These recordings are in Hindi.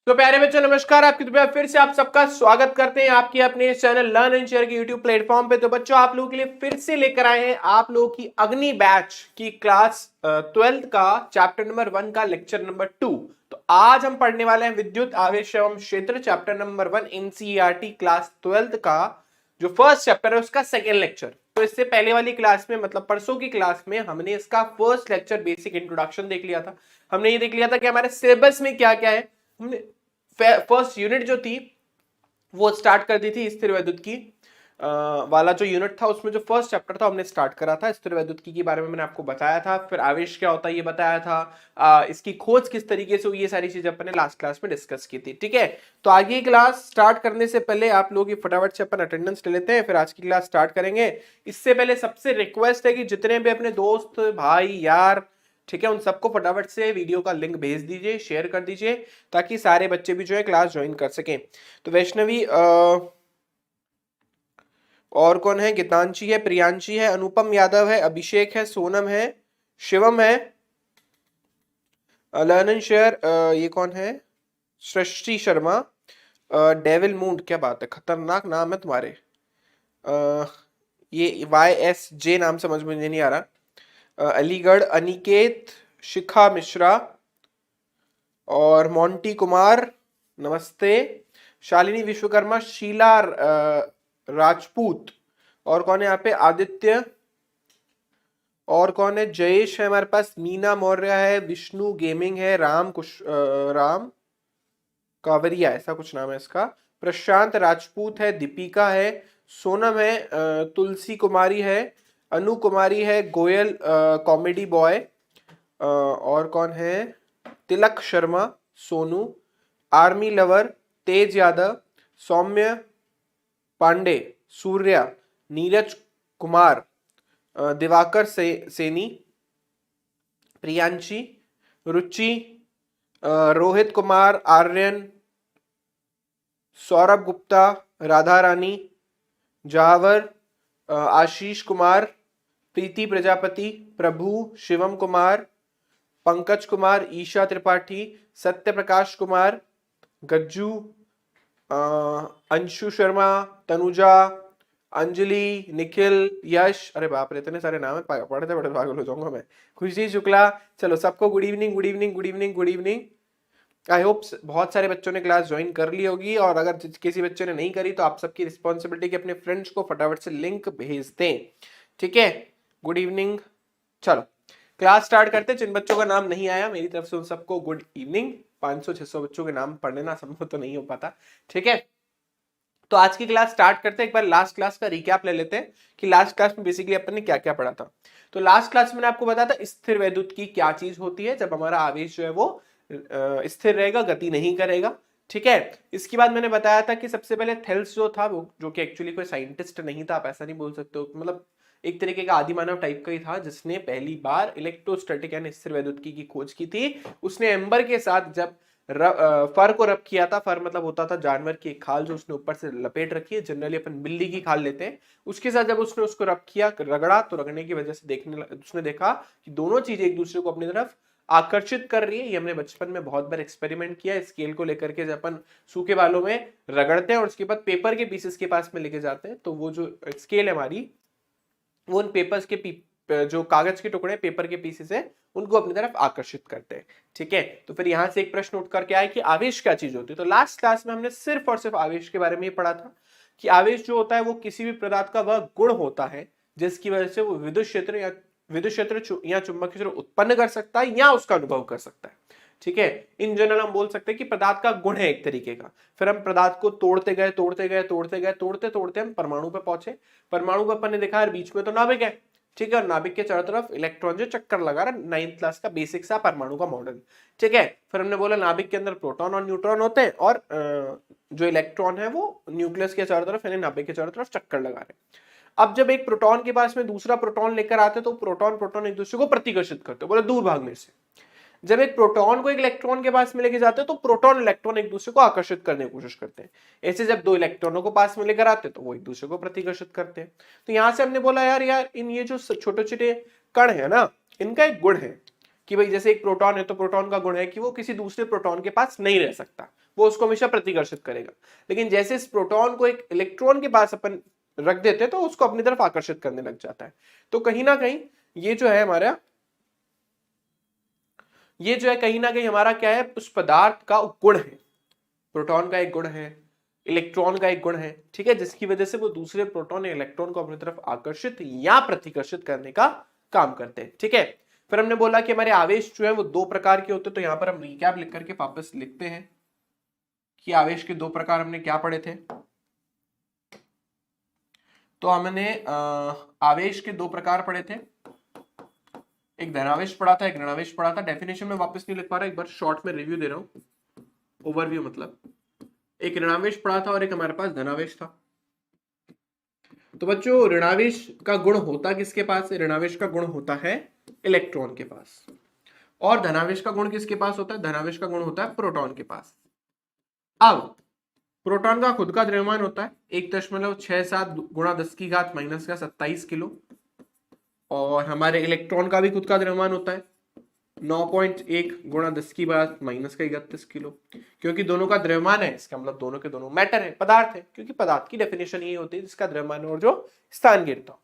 तो प्यारे बच्चों नमस्कार। आपकी दुनिया फिर से आप सबका स्वागत करते हैं आपके अपने इस चैनल लर्न एंड शेयर के यूट्यूब प्लेटफॉर्म पे। तो बच्चों आप लोगों के लिए फिर से लेकर आए हैं आप लोगों की अग्नि बैच की क्लास 12th का चैप्टर नंबर 1 का लेक्चर नंबर 2। तो आज हम पढ़ने वाले हैं विद्युत आवेश एवं क्षेत्र chapter number 1 NCERT class 12th का जो फर्स्ट चैप्टर है उसका सेकेंड लेक्चर। तो इससे पहले वाली क्लास में मतलब परसों की क्लास में हमने इसका फर्स्ट लेक्चर बेसिक इंट्रोडक्शन देख लिया था। हमने ये देख लिया था कि हमारे सिलेबस में क्या क्या है। हमने फर्स्ट यूनिट जो थी वो स्टार्ट कर दी थी स्थिर वैद्युत की वाला जो यूनिट था उसमें जो फर्स्ट चैप्टर था हमने स्टार्ट करा था स्थिर वैद्युत की के बारे में मैंने आपको बताया था। फिर आवेश क्या होता है ये बताया था, इसकी खोज किस तरीके से हुई, ये सारी चीजें अपन ने लास्ट क्लास में डिस्कस की थी। ठीक है, तो आगे की क्लास स्टार्ट करने से पहले आप लोगों की फटाफट से अपन अटेंडेंस ले लेते हैं, फिर आज की क्लास स्टार्ट करेंगे। इससे पहले सबसे रिक्वेस्ट है कि जितने भी अपने दोस्त भाई यार ठीक है उन सबको फटाफट से वीडियो का लिंक भेज दीजिए, शेयर कर दीजिए ताकि सारे बच्चे भी जो है क्लास ज्वाइन कर सकें। तो वैष्णवी और कौन है, गीतांशी है, प्रियांशी है, अनुपम यादव है, अभिषेक है, सोनम है, शिवम है, लर्न एंड शेयर ये कौन है, सृष्टि शर्मा, डेविल मून, क्या बात है खतरनाक नाम है तुम्हारे। ये YSJ नाम समझ में नहीं आ रहा। अलीगढ़ अनिकेत, शिखा मिश्रा और मोंटी कुमार नमस्ते, शालिनी विश्वकर्मा, शीला राजपूत और कौन है यहाँ पे, आदित्य और कौन है, जयेश है हमारे पास, मीना मौर्य है, विष्णु गेमिंग है, राम कावरिया ऐसा कुछ नाम है इसका, प्रशांत राजपूत है, दीपिका है, सोनम है, तुलसी कुमारी है, अनु कुमारी है, गोयल कॉमेडी बॉय और कौन है, तिलक शर्मा, सोनू, आर्मी लवर, तेज यादव, सौम्य पांडे, सूर्या, नीरज कुमार, दिवाकर सेनी, प्रियांशी, रुचि, रोहित कुमार, आर्यन, सौरभ गुप्ता, राधा रानी, जावर, आशीष कुमार, प्रीति प्रजापति, प्रभु, शिवम कुमार, पंकज कुमार, ईशा त्रिपाठी, सत्य प्रकाश कुमार, गज्जू, अंशु शर्मा, तनुजा, अंजलि, निखिल, यश, अरे बाप रे इतने सारे नाम है, पढ़ते पढ़ते पागल हो जाऊंगा मैं, खुशी शुक्ला। चलो सबको good evening good evening good evening good evening. I hope बहुत सारे बच्चों ने क्लास ज्वाइन कर ली होगी और अगर किसी बच्चे ने नहीं करी तो आप सबकी रिस्पॉन्सिबिलिटी कि अपने फ्रेंड्स को फटाफट से लिंक भेज दें। ठीक है, गुड इवनिंग। चलो क्लास स्टार्ट करते हैं। जिन बच्चों का नाम नहीं आया मेरी तरफ से उन सबको गुड इवनिंग। 500-600 बच्चों के नाम पढ़ने ना संभव तो नहीं हो पाता। ठीक है, तो आज की क्लास स्टार्ट करते हैं। एक बार लास्ट क्लास का रिकैप ले लेते हैं कि लास्ट क्लास में बेसिकली अपन ने क्या क्या पढ़ा था। तो लास्ट क्लास में मैंने आपको बताया था स्थिर वैद्युत की क्या चीज होती है, जब हमारा आवेश जो है वो स्थिर रहेगा, गति नहीं करेगा। ठीक है, इसके बाद मैंने बताया था कि सबसे पहले थेल्स जो था वो जो कि एक्चुअली कोई साइंटिस्ट नहीं था, आप ऐसा नहीं बोल सकते हो, मतलब एक तरीके का आदि मानव टाइप का ही था जिसने पहली बार इलेक्ट्रोस्टैटिक यानी स्थिर वैद्युतिकी की खोज की थी। उसने एम्बर के साथ जब फर को रब किया था, फर मतलब होता था जानवर की एक खाल जो उसने ऊपर से लपेट रखी है, जनरली अपन बिल्ली की खाल लेते हैं, उसके साथ जब उसने उसको रब किया, रगड़ा, तो रगड़ने की वजह से उसने देखा कि दोनों चीजें एक दूसरे को अपनी तरफ आकर्षित कर रही है। ये हमने बचपन में बहुत बार एक्सपेरिमेंट किया, स्केल को लेकर के जब अपन सूखे बालों में रगड़ते हैं और उसके बाद पेपर के पीसेस के पास में लेके जाते हैं तो वो जो स्केल है हमारी वो उन पेपर्स के जो कागज के टुकड़े पेपर के पीसेस है उनको अपनी तरफ आकर्षित करते हैं। ठीक है, तो फिर यहां से एक प्रश्न उठ करके आया कि आवेश क्या चीज होती है। तो लास्ट क्लास में हमने सिर्फ और सिर्फ आवेश के बारे में ही पढ़ा था कि आवेश जो होता है वो किसी भी पदार्थ का वह गुण होता है जिसकी वजह से वो विद्युत क्षेत्र या चुंबकीय क्षेत्र उत्पन्न कर सकता है या उसका अनुभव कर सकता है। ठीक है, इन जनरल हम बोल सकते हैं कि पदार्थ का गुण है एक तरीके का। फिर हम पदार्थ को तोड़ते गए तोड़ते तोड़ते हम परमाणु पे पहुंचे। परमाणु पे अपन ने देखा बीच में तो नाभिक है। ठीक है, और नाभिक के चारों तरफ इलेक्ट्रॉन जो चक्कर लगा रहा, 9th क्लास का बेसिक सा परमाणु का मॉडल। ठीक है, फिर हमने बोला नाभिक के अंदर प्रोटॉन और न्यूट्रॉन होते हैं और जो इलेक्ट्रॉन है वो न्यूक्लियस के चारों तरफ यानी नाभिक के चारों तरफ चक्कर लगा रहे हैं। अब जब एक प्रोटॉन के पास में दूसरा प्रोटॉन लेकर आते तो प्रोटॉन प्रोटॉन एक दूसरे को प्रतिकर्षित करते, बोले दूर भागने से। जब एक प्रोटॉन को एक इलेक्ट्रॉन के पास में लेके जाते हैं तो प्रोटॉन इलेक्ट्रॉन एक दूसरे को आकर्षित करने की कोशिश करते हैं। ऐसे जब दो इलेक्ट्रॉनों को पास में लेकर आते हैं तो वो एक दूसरे को प्रतिकर्षित करते हैं। तो यहां से हमने बोला यार इन ये जो छोटे छोटे कण है ना, इनका एक गुण है कि भाई जैसे एक प्रोटॉन है तो प्रोटॉन का गुण है कि वो किसी दूसरे प्रोटॉन के पास नहीं रह सकता, वो उसको हमेशा प्रतिकर्षित करेगा। लेकिन जैसे इस प्रोटॉन को एक इलेक्ट्रॉन के पास अपन रख देते हैं तो उसको अपनी तरफ आकर्षित करने लग जाता है। तो कहीं ना कहीं ये जो है हमारा, ये जो है कहीं ना कहीं हमारा क्या है, उस पदार्थ का गुण है। प्रोटॉन का एक गुण है, इलेक्ट्रॉन का एक गुण है, ठीक है, जिसकी वजह से वो दूसरे प्रोटॉन या इलेक्ट्रॉन को अपनी तरफ आकर्षित या प्रतिकर्षित करने का काम करते हैं। ठीक है, फिर हमने बोला कि हमारे आवेश जो है वो दो प्रकार के होते हैं। तो यहां पर हम रिकैप लिख करके वापस लिखते हैं कि आवेश के दो प्रकार हमने क्या पढ़े थे। तो हमने आवेश के दो प्रकार पढ़े थे, एक धनावेश पढ़ा था, एक ऋणावेश पढ़ा था। डेफिनेशन में वापस नहीं लिख पा रहा, एक बार शॉर्ट में रिव्यू दे रहा हूं, ओवरव्यू मतलब। एक ऋणावेश पढ़ा था और एक हमारे पास धनावेश था। तो बच्चों ऋणावेश का गुण होता किसके पास है? ऋणावेश का गुण होता है इलेक्ट्रॉन के पास। और धनावेश का गुण किसके पास होता है? धनावेश का गुण होता है प्रोटॉन के पास। अब प्रोटॉन का खुद का द्रव्यमान होता है 1.67 गुणा 10 की घात माइनस का 27 किलो। और हमारे इलेक्ट्रॉन का भी खुद का द्रव्यमान होता है 9.1 गुणा 10 की घात माइनस का 31 किलो। क्योंकि दोनों का द्रव्यमान है, इसका मतलब दोनों के दोनों मैटर है, पदार्थ है। क्योंकि पदार्थ की डेफिनेशन यही होती है जिसका द्रव्यमान और जो स्थान गिरता।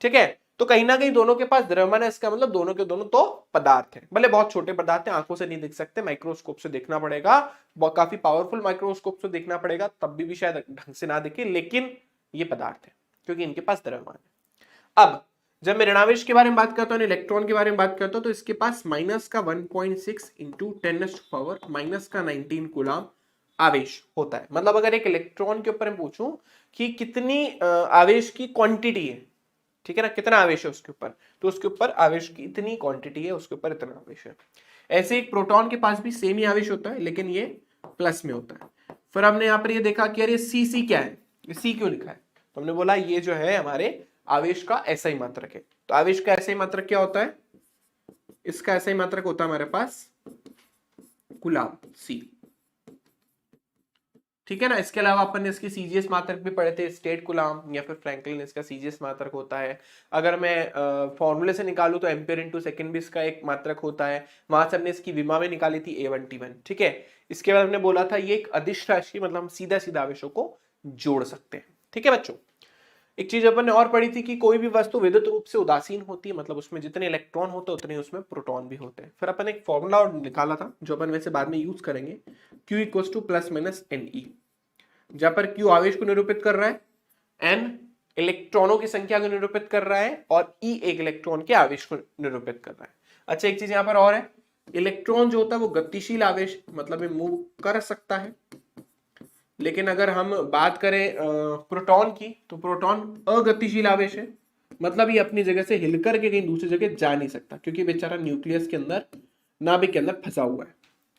ठीक है, तो कहीं ना कहीं दोनों के पास द्रव्यमान है, इसका मतलब दोनों के दोनों तो पदार्थ है। भले बहुत छोटे पदार्थ है, आंखों से नहीं दिख सकते, माइक्रोस्कोप से देखना पड़ेगा, काफी पावरफुल माइक्रोस्कोप से देखना पड़ेगा, तब भी शायद ढंग से ना दिखे, लेकिन ये पदार्थ है क्योंकि इनके पास द्रव्यमान है। अब जब मैं ऋणावेश के बारे में बात करता हूँ, इलेक्ट्रॉन के बारे में बात करता हूँ, तो इसके पास माइनस का 1.6 इंटू 10⁻⁻⁻ माइनस का 19 कूलम आवेश होता है। मतलब अगर एक इलेक्ट्रॉन के ऊपर मैं पूछूं कि कितनी आवेश की क्वांटिटी है, ठीक है ना, कितना आवेश है उसके ऊपर, तो उसके ऊपर आवेश की इतनी क्वांटिटी है, उसके ऊपर इतना आवेश है। ऐसे एक प्रोटॉन के पास भी सेम ही आवेश होता है, लेकिन ये प्लस में होता है। फिर हमने यहाँ पर ये देखा कि अरे सी क्या है, सी क्यों लिखा है? तो हमने बोला ये जो है हमारे आवेश का ऐसा ही मात्रक है। तो आवेश का ऐसा ही मात्रक क्या होता है? इसका ऐसा ही मात्रक होता है हमारे पास कूलम सी। ठीक है ना। इसके अलावा अपन ने इसकी सीजीएस मात्रक भी पढ़े थे, स्टेट कूलम या फिर फ्रैंकलिन, इसका सीजीएस मात्रक होता है। अगर मैं फॉर्मूले से निकालूं तो एम्पियर इंटू सेकेंड भी इसका एक मात्रक होता है। वहां से हमने इसकी विमा में निकाली थी A1T1। ठीक है, इसके बाद हमने बोला था ये एक अदिश राशि, मतलब हम सीधा सीधा आवेशों को जोड़ सकते हैं। ठीक है बच्चों, एक चीज अपन ने और पढ़ी थी कि कोई भी वस्तु विद्युत रूप से उदासीन होती है, मतलब उसमें जितने इलेक्ट्रॉन होते हैं उतने उसमें प्रोटॉन भी होते हैं। फिर अपन एक फॉर्मूला और निकाला था जो अपन वैसे बाद में यूज करेंगे, Q equals two plus minus NE, जहां पर Q आवेश को निरूपित कर रहा है, N इलेक्ट्रॉनों की संख्या को निरूपित कर रहा है और E एक इलेक्ट्रॉन के आवेश को निरूपित कर रहा है। अच्छा, एक चीज यहां पर और है, इलेक्ट्रॉन जो होता है वो गतिशील आवेश, मतलब ये मूव कर सकता है। लेकिन अगर हम बात करें प्रोटॉन की, तो प्रोटॉन अगतिशील आवेश है, मतलब ये अपनी जगह से हिलकर के कहीं दूसरी जगह जा नहीं सकता, क्योंकि बेचारा न्यूक्लियस के अंदर, नाभिक के अंदर फंसा हुआ है,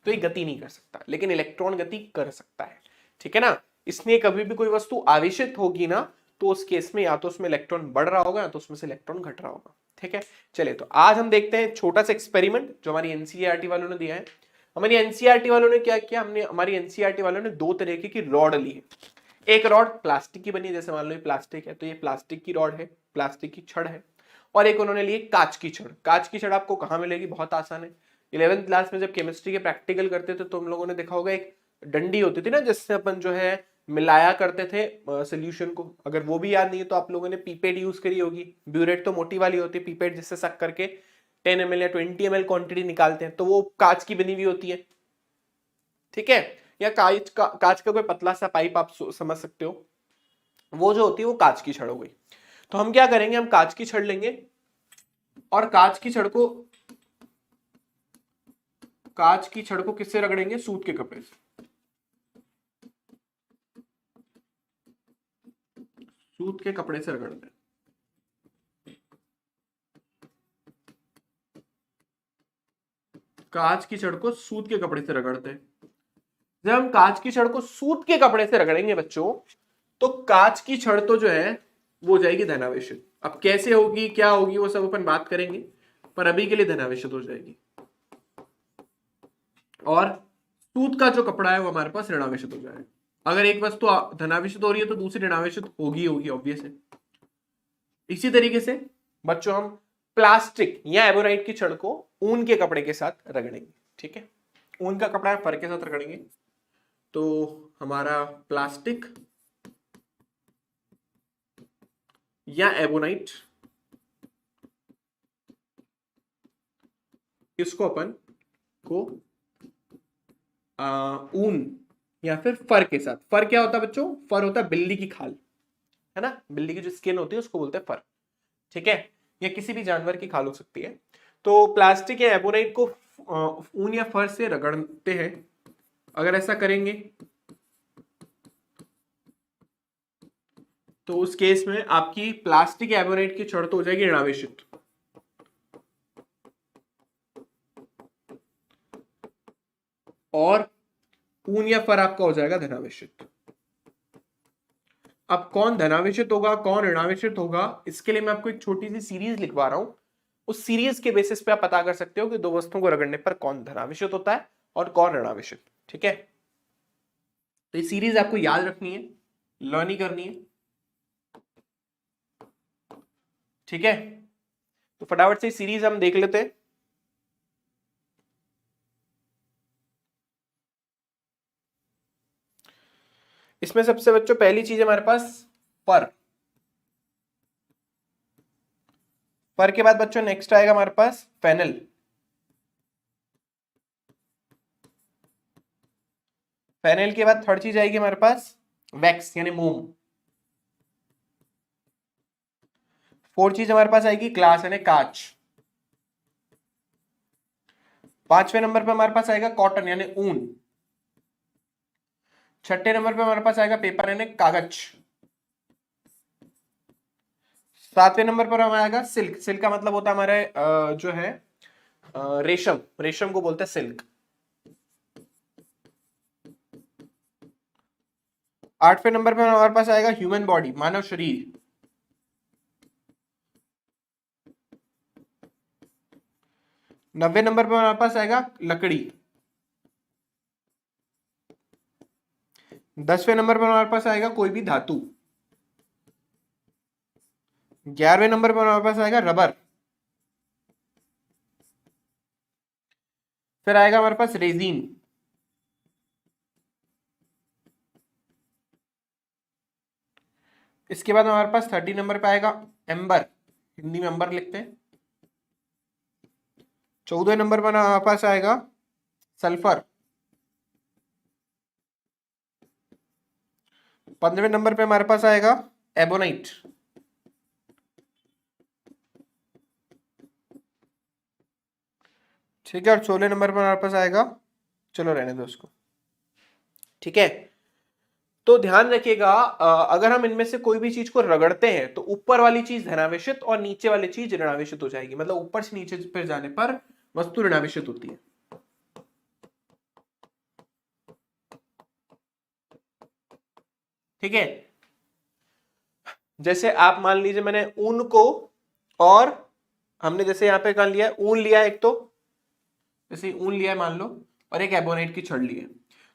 तो ये गति नहीं कर सकता। लेकिन इलेक्ट्रॉन गति कर सकता है। ठीक है ना। इसलिए कभी भी कोई वस्तु आवेशित होगी ना, तो उस केस में या तो उसमें इलेक्ट्रॉन बढ़ रहा होगा या तो उसमें से इलेक्ट्रॉन घट रहा होगा। ठीक है, चलिए तो आज हम देखते हैं छोटा सा एक्सपेरिमेंट जो हमारी एनसीईआरटी वालों ने दिया है। हमारी एनसीईआरटी वालों ने क्या किया, हमारी एनसीईआरटी वालों ने दो तरीके की रॉड ली है। एक रॉड प्लास्टिक की बनी है, जैसे मान लो ये प्लास्टिक है, तो ये प्लास्टिक की रॉड है, प्लास्टिक की छड़ है। और एक उन्होंने ली कांच की छड़। कांच की छड़ आपको कहां मिलेगी? बहुत आसान है, 11th क्लास में जब केमिस्ट्री के प्रैक्टिकल करते थे तो हम लोगों ने देखा होगा एक डंडी होती थी ना, जिससे अपन जो है मिलाया करते थे सोल्यूशन को। अगर वो भी याद नहीं है तो आप लोगों ने पीपेट यूज करी होगी। ब्यूरेट तो मोटी वाली होती है, पीपेट जिससे सक करके 10 ml या 20 ml क्वांटिटी निकालते हैं, तो वो कांच की बनी हुई होती है। ठीक है, या कांच का कोई पतला सा पाइप आप समझ सकते हो, वो जो होती है वो कांच की छड़ हो गई। तो हम क्या करेंगे, हम कांच की छड़ लेंगे और कांच की छड़ को किससे रगड़ेंगे? सूत के कपड़े से। सूत के कपड़े से रगड़ते हैं। कांच की छड़ को सूत के कपड़े से रगड़ते हैं। जब हम कांच की छड़ को सूत के कपड़े से रगड़ेंगे बच्चों, तो कांच की छड़ तो जो है वो जाएगी धनावेशित। अब कैसे होगी, क्या होगी, वो सब अपन बात करेंगे, पर अभी के लिए धनावेशित हो जाएगी। और सूत का जो कपड़ा है वो हमारे पास ऋणावेशित हो जाएगा। अगर एक वस्तु धनावेशित हो रही है तो दूसरी ऋणावेशित होगी, ऑब्वियस है। इसी तरीके से बच्चों हम प्लास्टिक या एबोनाइट की छड़ को ऊन के कपड़े के साथ रगड़ेंगे। ठीक है, ऊन का कपड़ा है, फर के साथ रगड़ेंगे। तो हमारा प्लास्टिक या एबोनाइट, इसको अपन को ऊन या फिर फर के साथ, फर क्या होता है बच्चों? फर होता है बिल्ली की खाल, है ना, बिल्ली की जो स्किन होती है उसको बोलते हैं फर, ठीक है, या किसी भी जानवर की खाल हो सकती है। तो प्लास्टिक या एबोनाइट को ऊन या फर से रगड़ते हैं। अगर ऐसा करेंगे तो उस केस में आपकी प्लास्टिक या एबोनाइट की छड़ तो हो जाएगी ऋणावेशित, और ऊन या फर आपका हो जाएगा धनावेशित। अब कौन धनावेशित होगा कौन ऋणावेशित होगा, इसके लिए मैं आपको एक छोटी सी सीरीज लिखवा रहा हूं। उस सीरीज के बेसिस पे आप पता कर सकते हो कि दो वस्तुओं को रगड़ने पर कौन धनावेशित होता है और कौन ऋणावेशित, ठीक है। तो ये सीरीज आपको याद रखनी है, लर्न ही करनी है, ठीक है। तो फटाफट से सीरीज हम देख लेते हैं। इसमें सबसे बच्चों पहली चीज हमारे पास पर, पर के बाद बच्चों नेक्स्ट आएगा हमारे पास फेनल, फेनल के बाद थर्ड चीज आएगी हमारे पास वैक्स यानी मोम, फोर्थ चीज हमारे पास आएगी ग्लास यानी कांच, पांचवें नंबर पे हमारे पास आएगा कॉटन यानी ऊन, छठे नंबर पे हमारे पास आएगा पेपर यानी कागज, सातवें नंबर पर हमारा आएगा सिल्क, सिल्क का मतलब होता है हमारे जो है रेशम, रेशम को बोलते हैं सिल्क। आठवें नंबर पे हमारे पास आएगा ह्यूमन बॉडी मानव शरीर, नब्बे नंबर पे हमारे पास आएगा लकड़ी, दसवें नंबर पर हमारे पास आएगा कोई भी धातु, ग्यारहवें नंबर पर हमारे पास आएगा रबर, फिर आएगा हमारे पास रेजिन, इसके बाद हमारे पास 30 नंबर पे आएगा एम्बर, हिंदी में अंबर लिखते हैं, 14वें नंबर पर हमारे पास आएगा सल्फर, 15वें नंबर पे हमारे पास आएगा एबोनाइट, ठीक है, और 16 नंबर पर हमारे पास आएगा, चलो रहने दो उसको, ठीक है। तो ध्यान रखिएगा अगर हम इनमें से कोई भी चीज को रगड़ते हैं तो ऊपर वाली चीज धनावेशित और नीचे वाली चीज ऋणावेशित हो जाएगी, मतलब ऊपर से नीचे पर जाने पर वस्तु ऋणावेशित होती है, ठीक है। जैसे आप मान लीजिए मैंने ऊन को, और हमने जैसे यहां पे कर लिया ऊन लिया एक, तो जैसे ऊन लिया है मान लो, और एक एबोनाइट की छड़ ली है,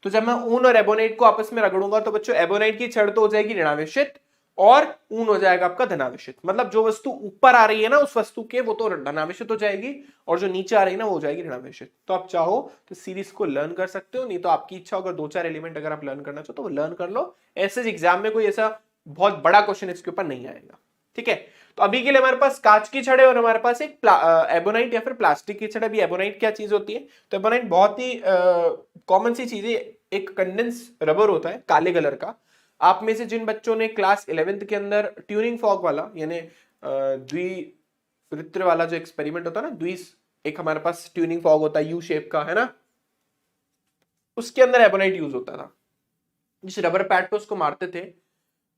तो जब मैं ऊन और एबोनाइट को आपस में रगड़ूंगा तो बच्चों एबोनाइट की छड़ तो हो जाएगी ऋणावेशित और ऊन हो जाएगा आपका धनावेशित, मतलब जो वस्तु ऊपर आ रही है ना उस वस्तु के वो तो धनावेशित हो जाएगी और जो नीचे आ रही है ना वो हो जाएगी ऋणावेशित। तो आप चाहो तो सीरीज को लर्न कर सकते हो, नहीं तो आपकी इच्छा अगर दो चार एलिमेंट अगर आप लर्न करना चाहो तो वो लर्न कर लो, ऐसे एग्जाम में कोई ऐसा बहुत बड़ा क्वेश्चन इसके ऊपर नहीं आएगा, ठीक है। तो अभी के लिए हमारे पास कांच की छड़ है और हमारे पास एक एबोनाइट या फिर प्लास्टिक की छड़ है। अभी एबोनाइट क्या चीज होती है, तो एबोनाइट बहुत ही कॉमन सी चीज है, एक कंडेंस रबर होता है काले कलर का। आप में से जिन बच्चों ने क्लास 11th के अंदर ट्यूनिंग फॉग वाला यानी द्विवृत्त वाला जो एक्सपेरिमेंट होता है ना, एक हमारे पास ट्यूनिंग फॉग होता है यू शेप का, है ना, उसके अंदर एबोनाइट यूज होता था, जिस रबर पैड पे उसको मारते थे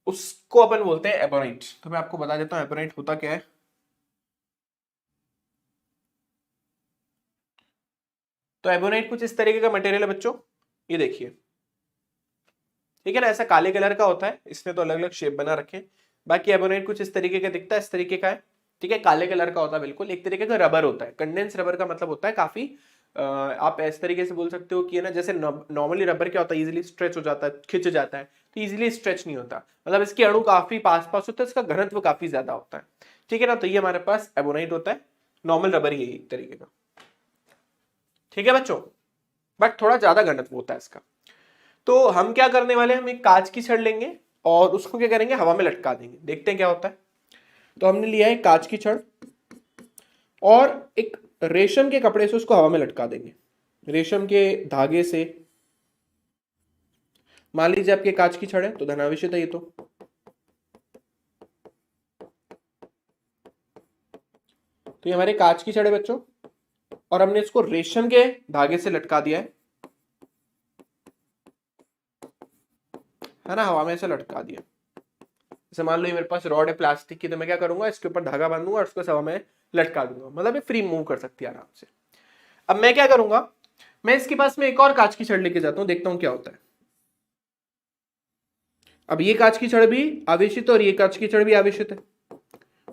उसको अपन बोलते हैं एबोनाइट। तो मैं आपको बता देता हूं एबोनाइट होता क्या है। तो एबोनाइट कुछ इस तरीके का मटेरियल है बच्चों, ये देखिए, ठीक है ना, ऐसा काले कलर का होता है, इसने तो अलग अलग शेप बना रखे हैं। बाकी एबोनाइट कुछ इस तरीके का दिखता है, इस तरीके का है, ठीक है, काले कलर का होता है, बिल्कुल एक तरीके का रबर होता है। कंडेंस रबर का मतलब होता है काफी आप इस तरीके से बोल सकते हो कि ना, जैसे नॉर्मली रबर क्या होता है, इजीली स्ट्रेच हो जाता है, खिंच जाता है, तो इजीली स्ट्रेच नहीं होता, मतलब इसके अणु काफी पास पास होते हैं, इसका घनत्व काफी ज्यादा होता है, ठीक है ना। तो ये हमारे पास एबोनाइट होता है, नॉर्मल रबर ही है एक तरीके का, ठीक है बच्चों, बट थोड़ा ज्यादा घनत्व होता है इसका। तो हम क्या करने वाले हैं, हम एक कांच की छड़ लेंगे और उसको क्या करेंगे, हवा में लटका देंगे, देखते हैं क्या होता है। तो हमने लिया है कांच की छड़ और एक रेशम के कपड़े से उसको हवा में लटका देंगे, रेशम के धागे से। मान लीजिए आपके कांच की छड़ है तो धनावेशित है ये तो ये हमारे कांच की छड़ है बच्चों, और हमने इसको रेशम के धागे से लटका दिया है ना, हवा में से लटका दिया। जैसे मान लो ये मेरे पास रॉड है प्लास्टिक की, तो मैं क्या करूंगा, इसके ऊपर धागा बांधूंगा और उसको हवा में लटका दूंगा, मतलब ये फ्री मूव कर सकती है आराम से। अब मैं क्या करूंगा, मैं इसके पास में एक और कांच की छड़ लेके जाता हूं, देखता हूं क्या होता है। अब ये कांच की छड़ भी आवेशित और ये कांच की छड़ भी आवेशित है,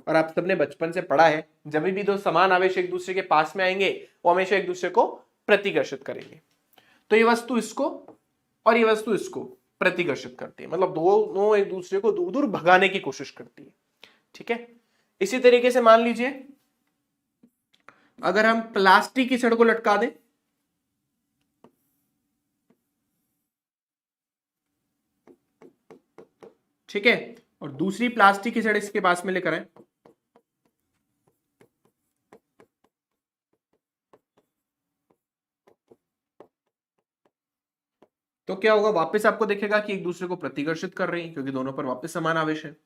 और आप सबने बचपन से पढ़ा है जब भी दो समान आवेश एक दूसरे के पास में आएंगे वो हमेशा एक दूसरे को प्रतिकर्षित करेंगे। तो ये वस्तु इसको और ये वस्तु इसको प्रतिकर्षित करती है, मतलब दोनों एक दूसरे को दूर दूर भगाने की कोशिश करती है। ठीक है, इसी तरीके से मान लीजिए अगर हम प्लास्टिक की छड़ को लटका दें, ठीक है, और दूसरी प्लास्टिक की छड़ इसके पास में लेकर आए, तो क्या होगा, वापस आपको दिखेगा कि एक दूसरे को प्रतिकर्षित कर रही है क्योंकि दोनों पर वापस समान आवेश है।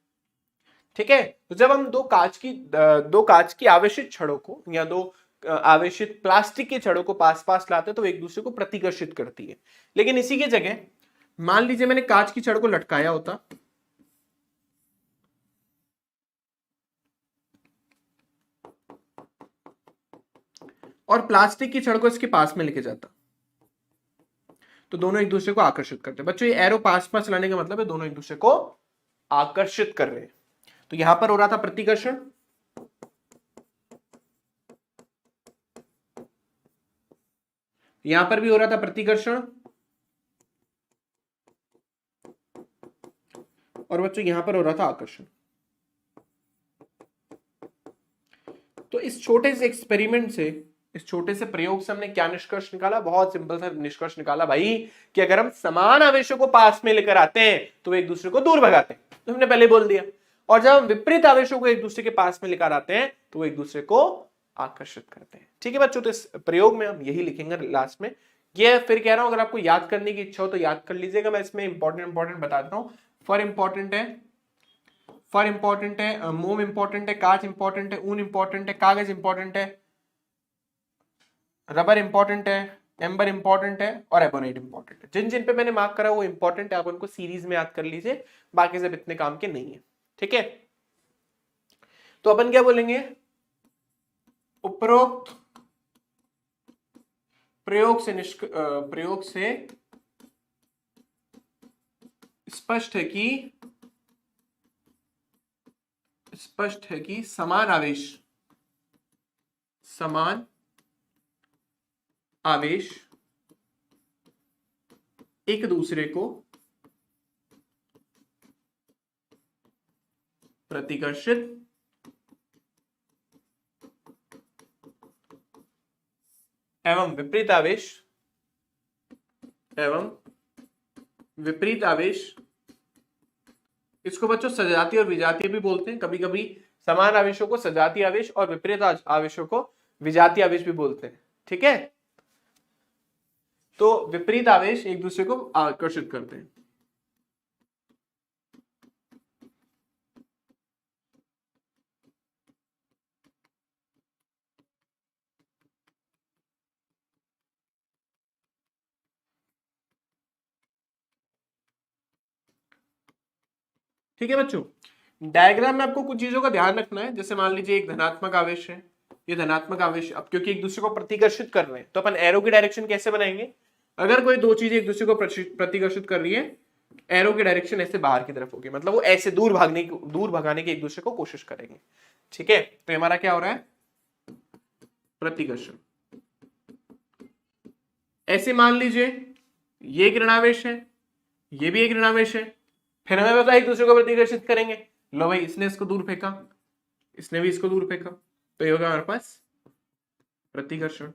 ठीक है, तो जब हम दो कांच की आवेशित छड़ों को या दो आवेशित प्लास्टिक की छड़ों को पास पास लाते हैं तो एक दूसरे को प्रतिकर्षित करती है। लेकिन इसी की जगह मान लीजिए मैंने कांच की छड़ को लटकाया होता और प्लास्टिक की छड़ को इसके पास में लेके जाता, तो दोनों एक दूसरे को आकर्षित करते हैं। बच्चों ये एरो पास पास लाने का मतलब है दोनों एक दूसरे को आकर्षित कर रहे हैं। तो यहां पर हो रहा था प्रतिकर्षण, यहां पर भी हो रहा था प्रतिकर्षण, और बच्चों यहां पर हो रहा था आकर्षण। तो इस छोटे से एक्सपेरिमेंट से, इस छोटे से प्रयोग से हमने क्या निष्कर्ष निकाला, बहुत सिंपल सा निष्कर्ष निकाला भाई कि अगर हम समान आवेशों को पास में लेकर आते हैं तो वे एक दूसरे को दूर भगाते हैं, तो हमने पहले बोल दिया। और जब हम विपरीत आवेशों को एक दूसरे के पास में लेकर आते हैं तो वो एक दूसरे को आकर्षित करते हैं। ठीक है बच्चों, तो इस प्रयोग में हम यही लिखेंगे लास्ट में। ये फिर कह रहा हूं अगर आपको याद करने की इच्छा हो तो याद कर लीजिएगा, मैं इसमें इंपॉर्टेंट बता देता हूं। फॉर इंपॉर्टेंट है, मोम इंपॉर्टेंट है, कांच इंपॉर्टेंट है, ऊन इंपॉर्टेंट है, कागज इंपॉर्टेंट है, रबर इंपॉर्टेंट है, एम्बर इंपॉर्टेंट है और एबोनाइट इंपॉर्टेंट है। जिन जिन पे मैंने मार्क करा वो इंपॉर्टेंट है, आप उनको सीरीज में याद कर लीजिए, बाकी सब इतने काम के नहीं है। ठीक है, तो अपन क्या बोलेंगे, उपरोक्त प्रयोग से स्पष्ट है कि समान आवेश एक दूसरे को प्रतिकर्षित एवं विपरीत आवेश, इसको बच्चों सजातीय और विजातीय भी बोलते हैं। कभी कभी समान आवेशों को सजातीय आवेश और विपरीत आवेशों को विजातीय आवेश भी बोलते हैं। ठीक है, तो विपरीत आवेश एक दूसरे को आकर्षित करते हैं। ठीक है बच्चों, डायग्राम में आपको कुछ चीजों का ध्यान रखना है। जैसे मान लीजिए एक धनात्मक आवेश है, ये धनात्मक आवेश, अब क्योंकि एक दूसरे को प्रतिकर्षित कर रहे हैं तो अपन एरो की डायरेक्शन कैसे बनाएंगे, अगर कोई दो चीजें एक दूसरे को प्रतिकर्षित कर रही है, एरो की डायरेक्शन ऐसे बाहर की तरफ होगी, मतलब वो ऐसे दूर भगाने की एक दूसरे को कोशिश करेंगे। ठीक है, तो हमारा क्या हो रहा है, प्रतिकर्षण। ऐसे मान लीजिए ये एक ऋणावेश है, ये भी एक ऋणावेश है, फिर हमें पता है एक दूसरे को प्रतिकर्षित करेंगे। लो भाई, इसने इसको दूर फेंका, इसने भी इसको दूर फेंका, तो ये होगा हमारे पास प्रतिकर्षण।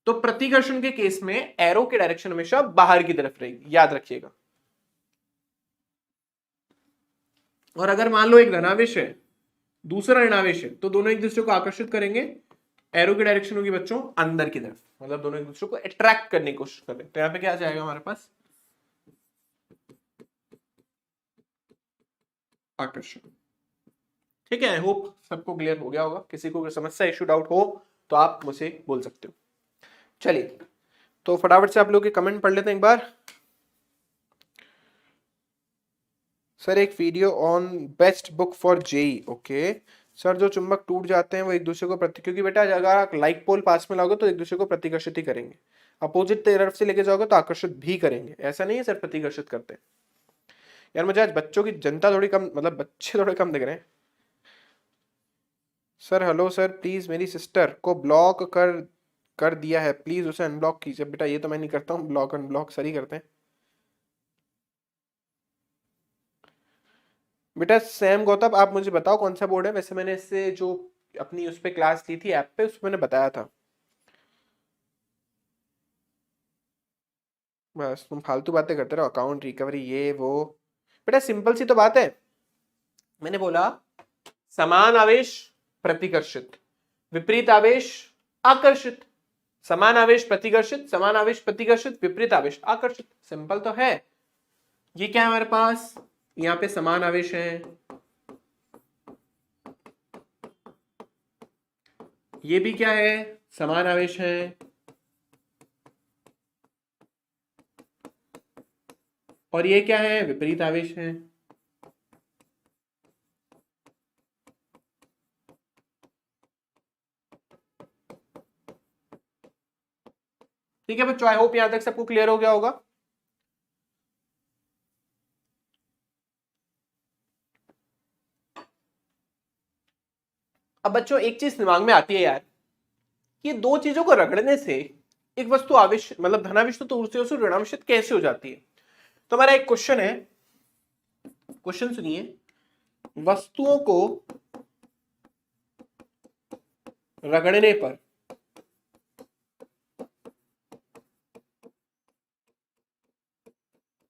तो प्रतिकर्षण के केस में एरो की डायरेक्शन हमेशा बाहर की तरफ रहेगी, याद रखिएगा। और अगर मान लो एक धनावेश है, दूसरा ऋणावेश है, तो दोनों एक दूसरे को आकर्षित करेंगे। एरो की डायरेक्शन होगी बच्चों अंदर की तरफ, मतलब दोनों एक दूसरे को अट्रैक्ट करने की कोशिश कर रहे हैं। तो यहां पे क्या जाएगा हमारे पास, आकर्षण। ठीक है, आई होप सबको क्लियर हो गया होगा। किसी को समस्या, इशू, डाउट हो तो आप मुझे बोल सकते हो। चलिए, तो फटाफट से आप लोग के कमेंट पढ़ लेते हैं एक बार। सर एक video on best book for JEE. Okay sir, जो चुंबक टूट जाते हैं वो एक दूसरे को क्योंकि बेटा अगर आप लाइक पोल पास में लाओगे तो एक दूसरे को प्रतिकर्षित ही करेंगे, अपोजिट तरफ से लेके जाओगे तो आकर्षित भी करेंगे। ऐसा नहीं है सर प्रतिकर्षित करते। यार मुझे आज बच्चों की जनता थोड़ी कम, मतलब बच्चे थोड़े कम दिख रहे हैं। सर हेलो सर, प्लीज मेरी सिस्टर को ब्लॉक कर दिया है, प्लीज उसे अनब्लॉक कीजिए। बेटा ये तो मैं नहीं करता हूँ, ब्लॉक अनब्लॉक सर ही करते हैं। बेटा सैम गौतम, आप मुझे बताओ कौन सा बोर्ड है। वैसे मैंने इससे जो अपनी उस पर क्लास ली थी ऐप पे, उसमें मैंने बताया था। बस तुम फालतू बातें करते रहो, अकाउंट रिकवरी ये वो। बेटा सिंपल सी तो बात है, मैंने बोला समान आवेश प्रतिकर्षित, विपरीत आवेश आकर्षित, समान आवेश प्रतिकर्षित, समान आवेश प्रतिकर्षित, विपरीत आवेश आकर्षित। सिंपल तो है। ये क्या है हमारे पास, यहां पे समान आवेश है, ये भी क्या है, समान आवेश है, और ये क्या है, विपरीत आवेश है। ठीक है बच्चों, आई होप यहां तक सबको क्लियर हो गया होगा। अब बच्चों एक चीज दिमाग में आती है यार, ये दो चीजों को रगड़ने से एक वस्तु आवेश मतलब धनावेश तो दूसरी वस्तु ऋणावेशित कैसे हो जाती है। तो हमारा एक क्वेश्चन है, क्वेश्चन सुनिए, वस्तुओं को रगड़ने पर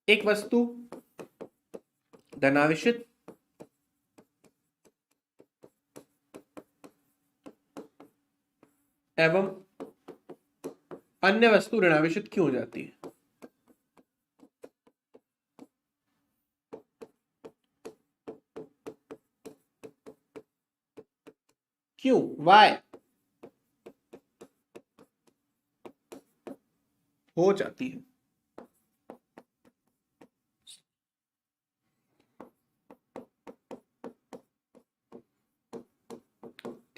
एक वस्तु धनावेशित एवं अन्य वस्तु ऋणावेशित क्यों हो जाती है। क्यों, वाई हो जाती है।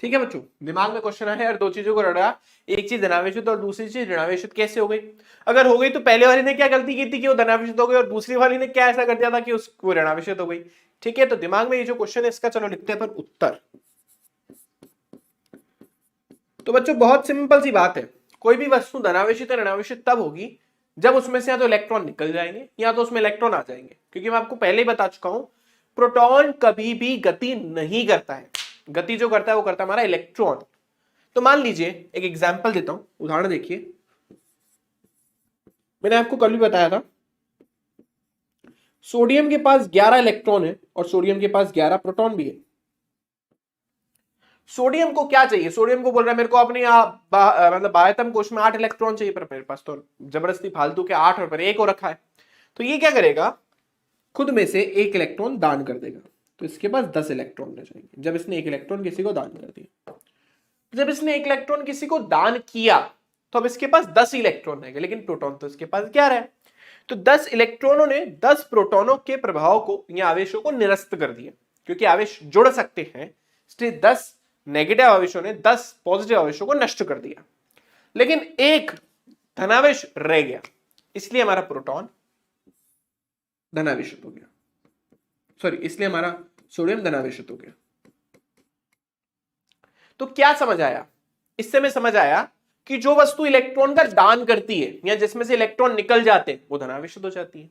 ठीक है बच्चों, दिमाग में क्वेश्चन आया यार, दो चीजों को रगड़ा, एक चीज धनावेशित और दूसरी चीज ऋणावेशित कैसे हो गई। अगर हो गई तो पहले वाली ने क्या गलती की थी कि वो धनावेशित हो गई, और दूसरी वाली ने क्या ऐसा कर दिया था कि उसको ऋणावेशित हो गई। ठीक है, तो दिमाग में ये जो क्वेश्चन है इसका चलो लिखते हैं पर उत्तर। तो बच्चों बहुत सिंपल सी बात है, कोई भी वस्तु धनावेशित या ऋणावेशित तब होगी जब उसमें से या तो इलेक्ट्रॉन निकल जाएंगे या तो उसमें इलेक्ट्रॉन आ जाएंगे। क्योंकि मैं आपको पहले ही बता चुका हूं, प्रोटॉन कभी भी गति नहीं करता है, गति जो करता है वो करता है हमारा इलेक्ट्रॉन। तो मान लीजिए एक एग्जांपल देता हूं, उदाहरण देखिए, मैंने आपको कल भी बताया था, सोडियम के पास 11 इलेक्ट्रॉन है और सोडियम के पास 11 प्रोटॉन भी है। सोडियम को क्या चाहिए, सोडियम को बोल रहा है मेरे को अपने मतलब बाह्यतम कोश में 8 इलेक्ट्रॉन चाहिए, पर मेरे पास तो जबरदस्ती फालतू के 8 और पर 1 हो रखा है। तो ये क्या करेगा, खुद में से 1 इलेक्ट्रॉन दान कर देगा, तो इसके पास 10 इलेक्ट्रॉन रह जाएंगे जब इसने 1 इलेक्ट्रॉन किसी को दान कर दिया। जब इसने 1 इलेक्ट्रॉन किसी को दान किया तो अब इसके पास 10 इलेक्ट्रॉन रहेंगे, लेकिन प्रोटॉन तो इसके पास 11 है। तो 10 इलेक्ट्रॉनों ने 10 प्रोटॉनों के प्रभाव को या आवेशों को निरस्त कर दिया, क्योंकि आवेश जुड़ सकते हैं, इसलिए 10 नेगेटिव आवेशों ने 10 पॉजिटिव आवेशों को नष्ट कर दिया, लेकिन एक धनावेश रह गया, इसलिए हमारा प्रोटॉन धनावेशित हो गया, सॉरी इसलिए हमारा सोडियम धनावेशित हो गया। तो क्या समझ आया इससे, में समझ आया कि जो वस्तु इलेक्ट्रॉन का दान करती है या जिसमें से इलेक्ट्रॉन निकल जाते हैं वो धनावेशित हो जाती है,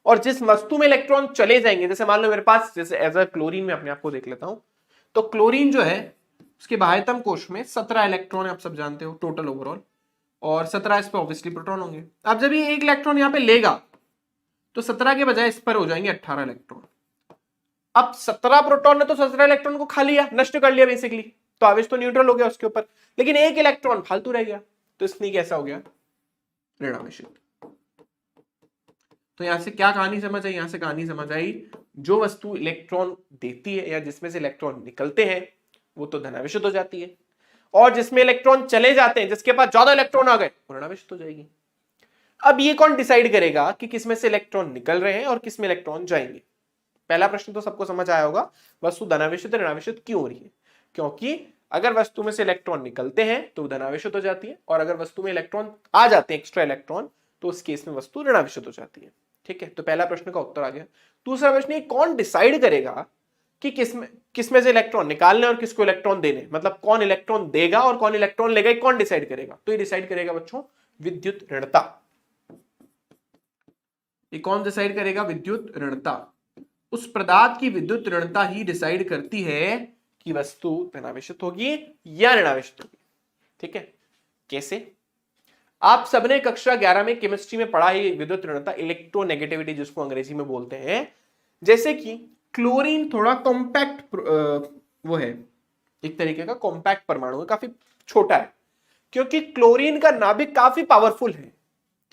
और जिस वस्तु में इलेक्ट्रॉन चले जाएंगे, जैसे मान लो मेरे पास, जैसे एज अ क्लोरीन में अपने आप को देख लेता हूं, तो क्लोरीन जो है उसके बाह्यतम कोश में 17 इलेक्ट्रॉन है, आप सब जानते हो टोटल ओवरऑल, और 17 इस पे ऑब्वियसली प्रोटॉन होंगे। अब जब ये एक इलेक्ट्रॉन यहाँ पे लेगा तो 17 के बजाय इस पर हो जाएंगे 18 इलेक्ट्रॉन। अब 17 प्रोटॉन ने तो 17 इलेक्ट्रॉन को खा लिया, नष्ट कर लिया बेसिकली, तो आवेश तो न्यूट्रल हो गया उसके ऊपर, लेकिन एक इलेक्ट्रॉन फालतू रह गया, तो इसलिए कैसा हो गया, ऋणावेशित। तो यहां से क्या कहानी समझ आई, यहां से कहानी समझ आई जो वस्तु इलेक्ट्रॉन देती है या जिसमें से इलेक्ट्रॉन निकलते हैं वो तो धनावेशित हो जाती है, और जिसमें इलेक्ट्रॉन चले जाते हैं, जिसके पास ज्यादा इलेक्ट्रॉन आ गए, वो ऋणावेशित हो जाएगी। अब ये कौन डिसाइड करेगा कि किसमें से इलेक्ट्रॉन निकल रहे हैं और किसमें इलेक्ट्रॉन जाएंगे? पहला प्रश्न तो सबको समझ आया होगा, वस्तु धनावेशित ऋणावेशित क्यों हो रही है? क्योंकि अगर वस्तु में से इलेक्ट्रॉन निकलते हैं तो धनावेशित हो जाती है, और अगर वस्तु में इलेक्ट्रॉन आ जाते हैं, एक्स्ट्रा इलेक्ट्रॉन, तो उस केस में वस्तु ऋणावेशित हो जाती है। ठीक है, तो पहला प्रश्न का उत्तर आ गया। दूसरा प्रश्न, कौन डिसाइड करेगा कि किसमें से इलेक्ट्रॉन निकालने और किसको इलेक्ट्रॉन देने, मतलब कौन इलेक्ट्रॉन देगा और कौन इलेक्ट्रॉन लेगा, कौन डिसाइड करेगा? तो ये डिसाइड करेगा बच्चों विद्युत ऋणता। ये कौन डिसाइड करेगा? विद्युत ऋणता। उस पदार्थ की विद्युत ऋणता ही डिसाइड करती है कि वस्तु धनावेशित होगी या ऋणावेशित होगी। ठीक है, कैसे? आप सबने कक्षा 11 में केमिस्ट्री में पढ़ा है विद्युत ऋणता, इलेक्ट्रोनेगेटिविटी जिसको अंग्रेजी में बोलते हैं। जैसे कि क्लोरीन थोड़ा कॉम्पैक्ट वो है, एक तरीके का कॉम्पैक्ट परमाणु है, काफी छोटा है, क्योंकि क्लोरीन का नाभिक काफी पावरफुल है।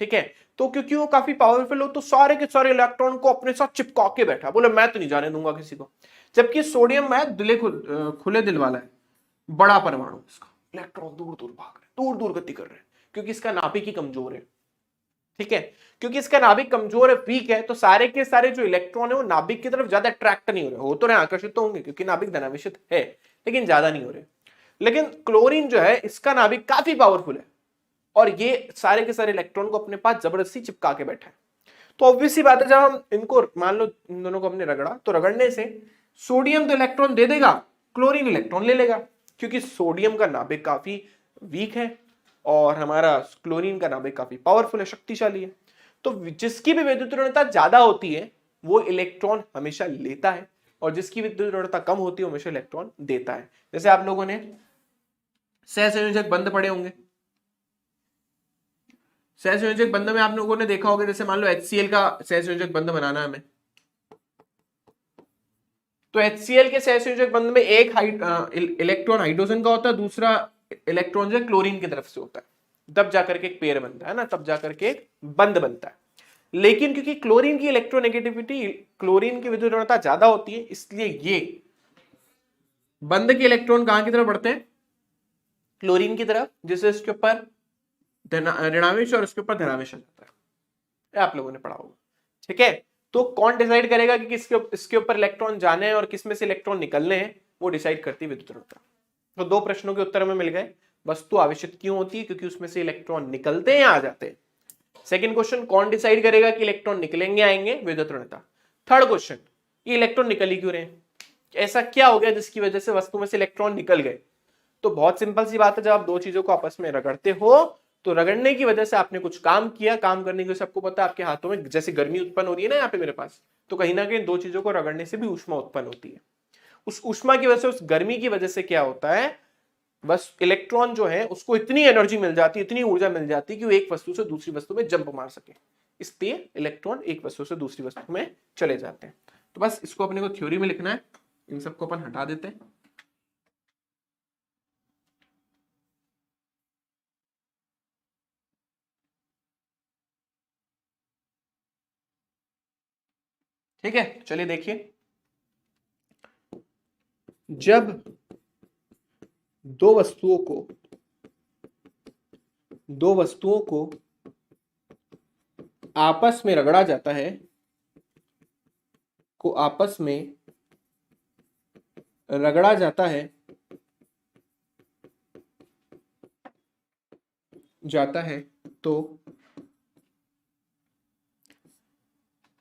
ठीक है, तो क्योंकि वो काफी पावरफुल हो तो सारे के सारे इलेक्ट्रॉन को अपने साथ चिपका के बैठा, बोले मैं तो नहीं जाने दूंगा किसी को। जबकि सोडियम है खुले दिल वाला है, बड़ा परमाणु, इसका इलेक्ट्रॉन दूर दूर भाग रहे, दूर दूर गति कर रहे हैं, क्योंकि इसका नाभिक ही कमजोर है। ठीक है, क्योंकि इसका नाभिक कमजोर है, वीक है, तो सारे के सारे जो इलेक्ट्रॉन है वो नाभिक की तरफ ज्यादा अट्रैक्ट नहीं हो रहे, हो तो रहे, आकर्षित तो होंगे क्योंकि नाभिक धनावेशित है, लेकिन ज्यादा नहीं हो रहे। लेकिन क्लोरीन जो है इसका नाभिक काफी पावरफुल है, और ये सारे के सारे इलेक्ट्रॉन को अपने पास जबरदस्ती चिपका के बैठा है। तो ऑब्वियस सी बात है, जब हम इनको मान लो इन दोनों को हमने रगड़ा, तो रगड़ने से सोडियम तो इलेक्ट्रॉन दे देगा, क्लोरीन इलेक्ट्रॉन ले लेगा, क्योंकि सोडियम का नाभिक काफी वीक है और हमारा क्लोरीन का नाभिक काफी पावरफुल है, शक्तिशाली है। तो जिसकी भी विद्युत ऋणता ज्यादा होती है वो इलेक्ट्रॉन हमेशा लेता है, और जिसकी विद्युत ऋणता कम होती है वो हमेशा इलेक्ट्रॉन देता है। जैसे आप लोगों ने सहसंयोजक बंध पढ़े होंगे, सहसंयोजक बंध में आप लोगों ने देखा होगा, जैसे मान लो HCl का सहसंयोजक बंध बनाना है हमें, तो HCl के सहसंयोजक बंध में एक इलेक्ट्रॉन हाइड्रोजन का होता है, दूसरा इलेक्ट्रॉन जो क्लोरीन की तरफ से होता है, तब जाकर के एक पेयर बनता है ना, तब जाकर के एक बंध बनता है। लेकिन क्योंकि क्लोरीन की इलेक्ट्रोनेगेटिविटी, क्लोरीन की विद्युत ऋणता ज्यादा होती है, इसलिए ये बंध के इलेक्ट्रॉन कहां की तरफ बढ़ते हैं? क्लोरीन की तरफ, जिससे इसके ऊपर ऋणावेश और उसके ऊपर धनावेश आ जाता है, आप लोगों ने पढ़ा होगा। ठीक है, तो कौन डिसाइड करेगा कि इसके ऊपर इलेक्ट्रॉन जाने हैं और किसमें से इलेक्ट्रॉन निकलने हैं, वो डिसाइड करती है विद्युत ऋणता। तो दो प्रश्नों के उत्तर हमें मिल गए। वस्तु आवेशित क्यों होती है? क्योंकि उसमें से इलेक्ट्रॉन निकलते हैं, आ जाते हैं। सेकंड क्वेश्चन, कौन डिसाइड करेगा कि इलेक्ट्रॉन निकलेंगे आएंगे? विद्युत ऋणता। थर्ड क्वेश्चन, ये इलेक्ट्रॉन निकल ही क्यों रहे हैं, ऐसा क्या हो गया जिसकी वजह से वस्तु में से इलेक्ट्रॉन निकल गए? तो बहुत सिंपल सी बात है, जब आप दो चीजों को आपस में रगड़ते हो तो रगड़ने की वजह से आपने कुछ काम किया, काम करने की वजह से आपको पता है आपके हाथों में जैसे गर्मी उत्पन्न हो रही है ना यहाँ पे मेरे पास, तो कहीं ना कहीं दो चीजों को रगड़ने से भी ऊष्मा उत्पन्न होती है। उस ऊष्मा की वजह से, उस गर्मी की वजह से क्या होता है, बस इलेक्ट्रॉन जो है उसको इतनी एनर्जी मिल जाती है, इतनी ऊर्जा मिल जाती है कि वो एक वस्तु से दूसरी वस्तु में जंप मार सके, इसलिए इलेक्ट्रॉन एक वस्तु से दूसरी वस्तु में चले जाते हैं। तो बस इसको अपने को थ्योरी में लिखना है, इन सबको अपन हटा देते हैं। ठीक है, चलिए देखिए, जब दो वस्तुओं को आपस में रगड़ा जाता है, तो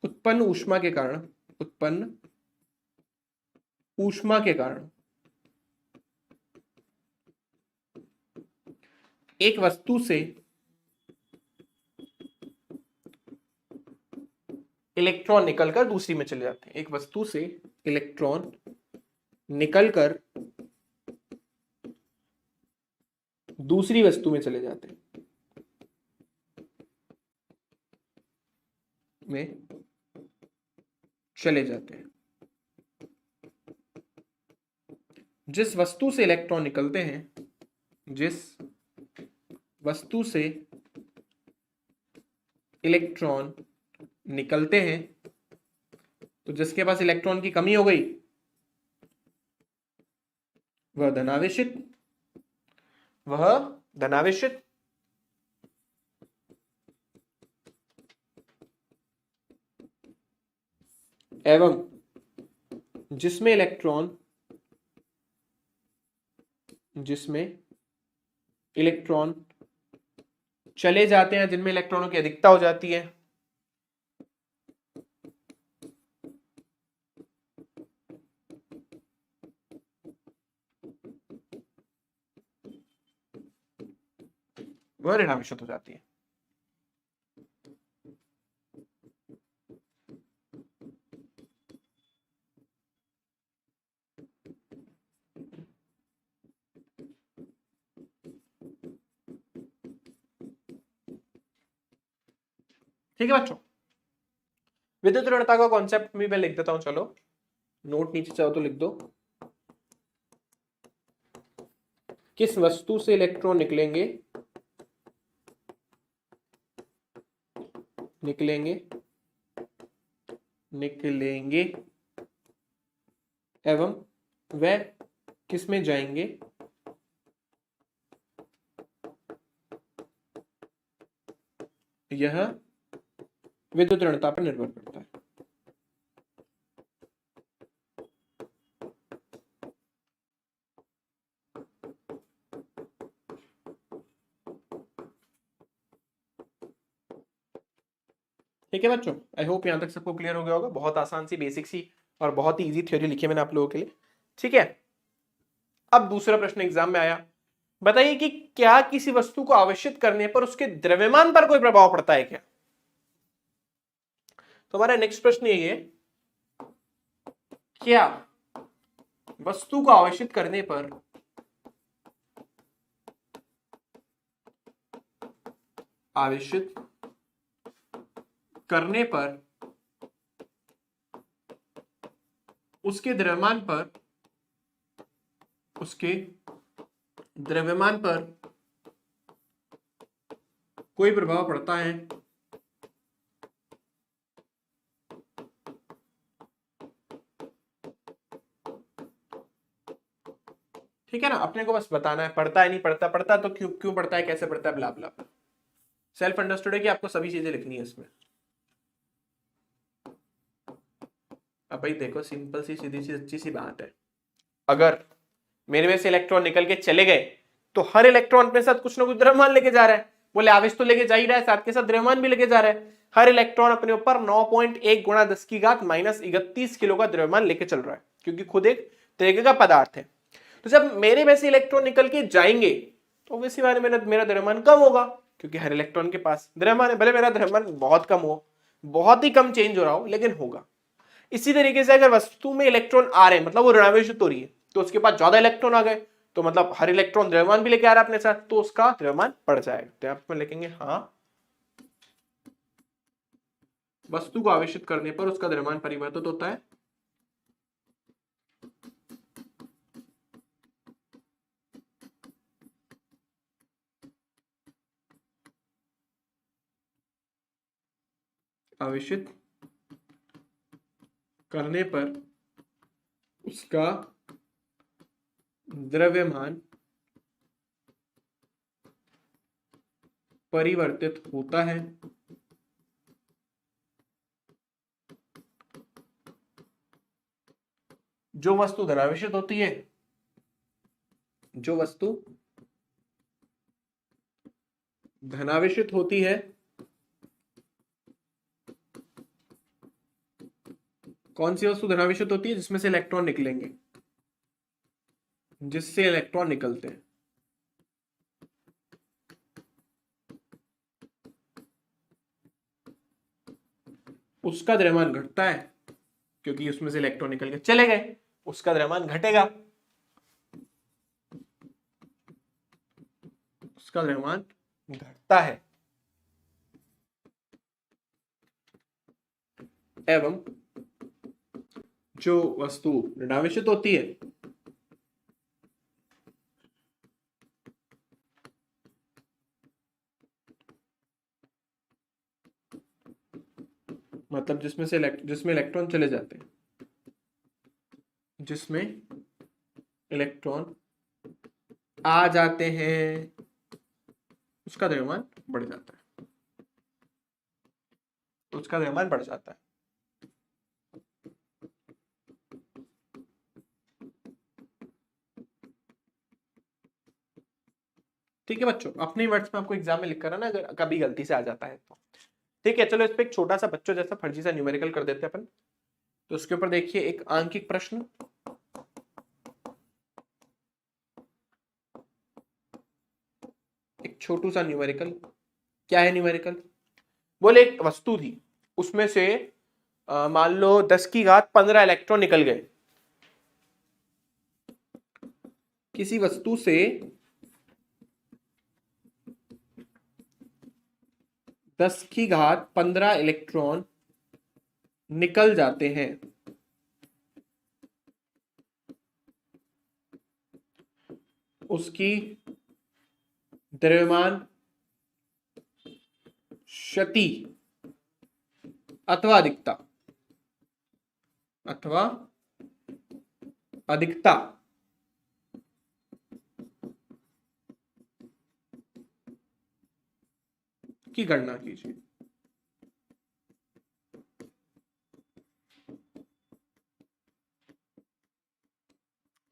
उत्पन्न ऊष्मा के कारण एक वस्तु से इलेक्ट्रॉन निकलकर दूसरी में चले जाते हैं, एक वस्तु से इलेक्ट्रॉन निकलकर दूसरी वस्तु में चले जाते हैं। में चले जाते हैं। जिस वस्तु से इलेक्ट्रॉन निकलते हैं, जिस वस्तु से इलेक्ट्रॉन निकलते हैं, तो जिसके पास इलेक्ट्रॉन की कमी हो गई वह धनावेशित, वह धनावेशित। एवं जिसमें इलेक्ट्रॉन चले जाते हैं, जिनमें इलेक्ट्रॉनों की अधिकता हो जाती है, वह ऋणावेशित हो जाती है। ठीक है बच्चों, विद्युत ऋणता का कॉन्सेप्ट भी मैं लिख देता हूं, चलो नोट नीचे चाहो तो लिख दो। किस वस्तु से इलेक्ट्रॉन निकलेंगे एवं वह किस में जाएंगे, यह विद्युत ऋणता पर निर्भर करता है। ठीक है बच्चों, आई होप यहां तक सबको क्लियर हो गया होगा। बहुत आसान सी, बेसिक सी और बहुत ही इजी थ्योरी लिखी है मैंने आप लोगों के लिए। ठीक है, अब दूसरा प्रश्न एग्जाम में आया, बताइए कि क्या किसी वस्तु को आवेशित करने पर उसके द्रव्यमान पर कोई प्रभाव पड़ता है क्या? तो हमारा नेक्स्ट प्रश्न यही है, क्या वस्तु को आवेशित करने पर उसके द्रव्यमान पर कोई प्रभाव पड़ता है? ठीक है ना, अपने को बस बताना है पड़ता है नहीं पड़ता, पड़ता तो क्यों पड़ता है, कैसे पड़ता है, ब्ला ब्ला। सेल्फ अंडरस्टूड है कि आपको सभी चीजें लिखनी है इसमें। अब भाई देखो, सिंपल सी सीधी सी अच्छी सी बात है, अगर मेरे में से इलेक्ट्रॉन निकल के चले गए तो हर इलेक्ट्रॉन अपने साथ कुछ ना कुछ द्रव्यमान लेके जा रहा है। बोले आवेश तो लेके जा ही रहा है, साथ के साथ द्रव्यमान भी लेके जा रहा है। हर इलेक्ट्रॉन अपने ऊपर 9.1 गुणा 10 की घात -31 किलो का द्रव्यमान लेके चल रहा है, क्योंकि खुद एक तरीके का पदार्थ है। तो जब मेरे में से इलेक्ट्रॉन निकल के जाएंगे तो वैसी बारे में मेरा द्रव्यमान कम होगा, क्योंकि हर इलेक्ट्रॉन के पास द्रव्यमान है। भले मेरा द्रव्यमान बहुत कम हो, बहुत ही कम चेंज हो रहा हो, लेकिन होगा। इसी तरीके से अगर वस्तु में इलेक्ट्रॉन आ रहे हैं, मतलब वो ऋणावेशित हो रही है, तो उसके पास ज्यादा इलेक्ट्रॉन आ गए, तो मतलब हर इलेक्ट्रॉन द्रव्यमान भी लेके आ रहा है अपने साथ, तो उसका द्रव्यमान बढ़ जाएगा। तो आप लिखेंगे हाँ, वस्तु को आवेशित करने पर उसका द्रव्यमान परिवर्तित होता है। आवेशित करने पर उसका द्रव्यमान परिवर्तित होता है। जो वस्तु धनावेशित होती है, जो वस्तु धनावेशित होती है, कौन सी वस्तु धनावेशित होती है? जिसमें से इलेक्ट्रॉन निकलेंगे, जिससे इलेक्ट्रॉन निकलते हैं, उसका द्रव्यमान घटता है, क्योंकि उसमें से इलेक्ट्रॉन निकल के चले गए, उसका द्रव्यमान घटेगा, उसका द्रव्यमान घटता है। एवं जो वस्तु ऋणावेशित होती है मतलब जिसमें इलेक्ट्रॉन चले जाते हैं, जिसमें इलेक्ट्रॉन आ जाते हैं, उसका द्रव्यमान बढ़ जाता है, उसका द्रव्यमान बढ़ जाता है। ठीक है बच्चों, अपने वर्ड्स में आपको एग्जाम में लिख कर ना, अगर कभी गलती से आ जाता है तो। ठीक है, चलो इस पे एक छोटा सा बच्चों जैसा फर्जी सा न्यूमेरिकल कर देते हैं अपन। तो उसके ऊपर देखिए एक आंकिक प्रश्न, एक छोटू सा न्यूमेरिकल। क्या है न्यूमेरिकल? बोले एक वस्तु थी, उसमें से मान लो 10 की घात 15 इलेक्ट्रॉन निकल गए। किसी वस्तु से 10 की घात 15 इलेक्ट्रॉन निकल जाते हैं, उसकी द्रव्यमान क्षति अथवा अधिकता की गणना कीजिए।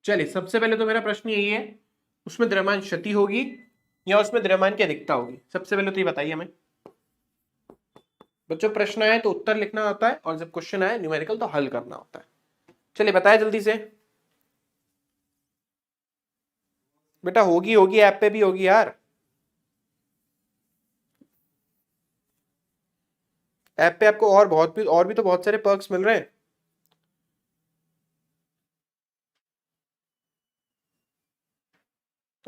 चलिए सबसे पहले तो मेरा प्रश्न यही है, उसमें द्रव्यमान क्षति होगी या उसमें द्रव्यमान की अधिकता होगी? सबसे पहले तो ये बताइए हमें बच्चों। प्रश्न आए तो उत्तर लिखना होता है, और जब क्वेश्चन आए न्यूमेरिकल तो हल करना होता है। चलिए बताए जल्दी से बेटा। होगी ऐप पे भी होगी यार, ऐप पे आपको और भी तो बहुत सारे पर्क्स मिल रहे हैं।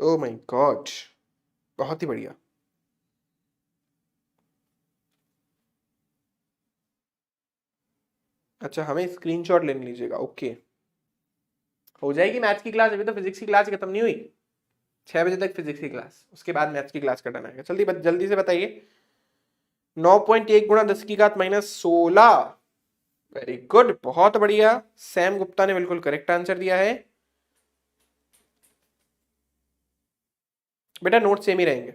ओ माय गॉड, बहुत ही बढ़िया। अच्छा, हमें स्क्रीनशॉट ले लीजिएगा, ओके। हो जाएगी मैथ्स की क्लास, अभी तो फिजिक्स की क्लास खत्म नहीं हुई। 6 बजे तक फिजिक्स की क्लास, उसके बाद मैथ्स की क्लास करना है। जल्दी से बताइए। 9.1 गुणा 10 की घात -16। वेरी गुड, बहुत बढ़िया। सैम गुप्ता ने बिल्कुल करेक्ट आंसर दिया है। बेटा नोट सेम ही रहेंगे।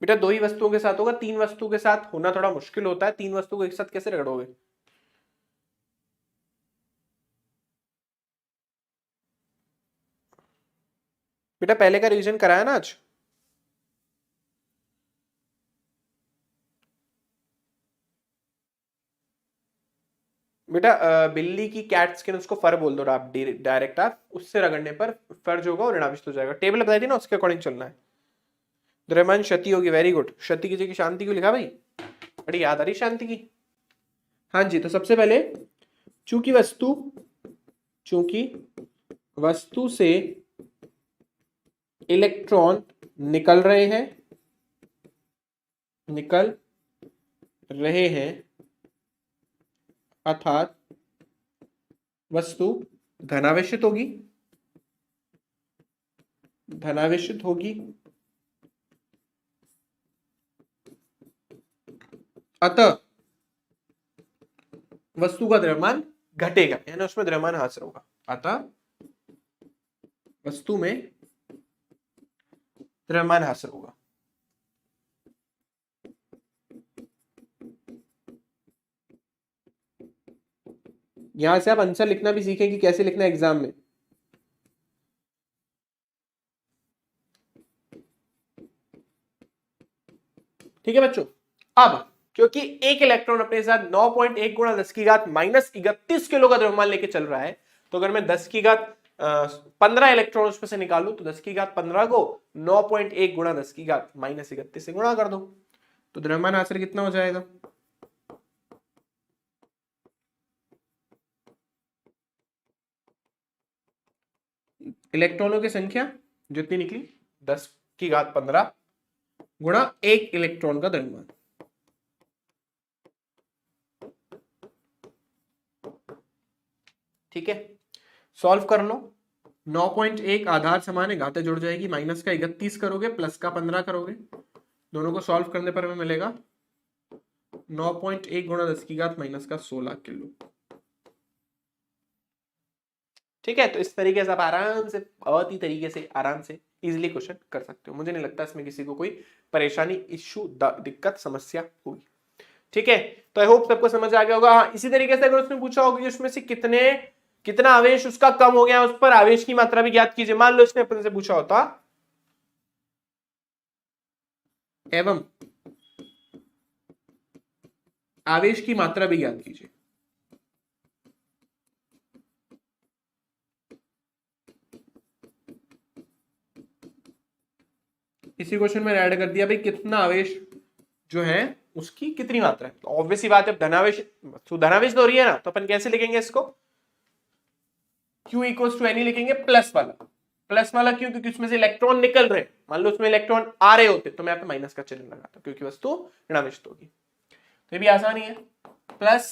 बेटा 2 ही वस्तुओं के साथ होगा, 3 वस्तु के साथ होना थोड़ा मुश्किल होता है। 3 वस्तु को एक साथ कैसे रगड़ोगे? बेटा पहले का रिवीजन कराया ना आज? बेटा बिल्ली की कैट स्किन, उसको फर बोल दो आप डायरेक्ट। आप उससे रगड़ने पर फर जो होगा वो ऋणाविष्ट हो जाएगा। टेबल बताई थी ना, उसके अकॉर्डिंग चलना है। द्रव्यमान क्षति होगी, वेरी गुड। क्षति की जगह शांति क्यों लिखा भाई? बड़ी याद आ रही शांति की। हाँ जी, तो सबसे पहले चूंकि वस्तु से इलेक्ट्रॉन निकल रहे हैं अर्थात वस्तु धनावेशित होगी, अतः वस्तु का द्रव्यमान घटेगा, यानी उसमें द्रव्यमान हासिल होगा। अतः वस्तु में द्रव्यमान हासिल होगा। यहां से आप आंसर लिखना भी सीखें कि कैसे लिखना है एग्जाम में। ठीक है बच्चों। अब क्योंकि एक इलेक्ट्रॉन अपने साथ 9.1 गुणा 10 की घात -31 किलो का द्रव्यमान लेके चल रहा है, तो अगर मैं 10 की घात 15 इलेक्ट्रॉन उसमें से निकालू तो 10 की घात 15 को 9.1 गुणा 10 की घात -31 से गुणा कर दो, तो द्रव्यमान आंसर कितना हो जाएगा? इलेक्ट्रॉनों की संख्या जितनी निकली 10 की घात 15 गुणा 1 इलेक्ट्रॉन का द्रव्यमान। ठीक है, सॉल्व कर लो। 9.1 आधार समान है, घातें जुड़ जाएगी, माइनस का 31 करोगे प्लस का 15 करोगे, दोनों को सॉल्व करने पर हमें मिलेगा 9.1 गुणा 10 की घात माइनस का 16 किलो। ठीक है, तो इस तरीके से आप आराम से, बहुत ही तरीके से आराम से इजीली क्वेश्चन कर सकते हो। मुझे नहीं लगता इसमें किसी को कोई परेशानी, इश्यू, दिक्कत, समस्या होगी। ठीक है, तो आई होप सबको समझ आ गया होगा। हाँ, इसी तरीके से अगर उसने पूछा होगा कि उसमें से कितना आवेश उसका कम हो गया, उस पर आवेश की मात्रा भी ज्ञात कीजिए। मान लो इसने अपन से पूछा होता एवं आवेश की मात्रा भी ज्ञात कीजिए, इसी क्वेश्चन में ऐड कर दिया भाई कितना आवेश जो है उसकी कितनी मात्रा है। तो ऑब्वियस ही बात है, धनावेश तो धनावेश तो हो रही है ना, तो अपन कैसे लिखेंगे इसको, Q इक्वल्स टू एन लिखेंगे, प्लस वाला क्यों, क्योंकि उसमें से इलेक्ट्रॉन निकल रहे, मान लो उसमें इलेक्ट्रॉन आ रहे होते तो मैं यहाँ पे माइनस का चिन्ह लगाता, क्योंकि वस्तु ऋणावेश होगी। तो ये भी आसानी है, प्लस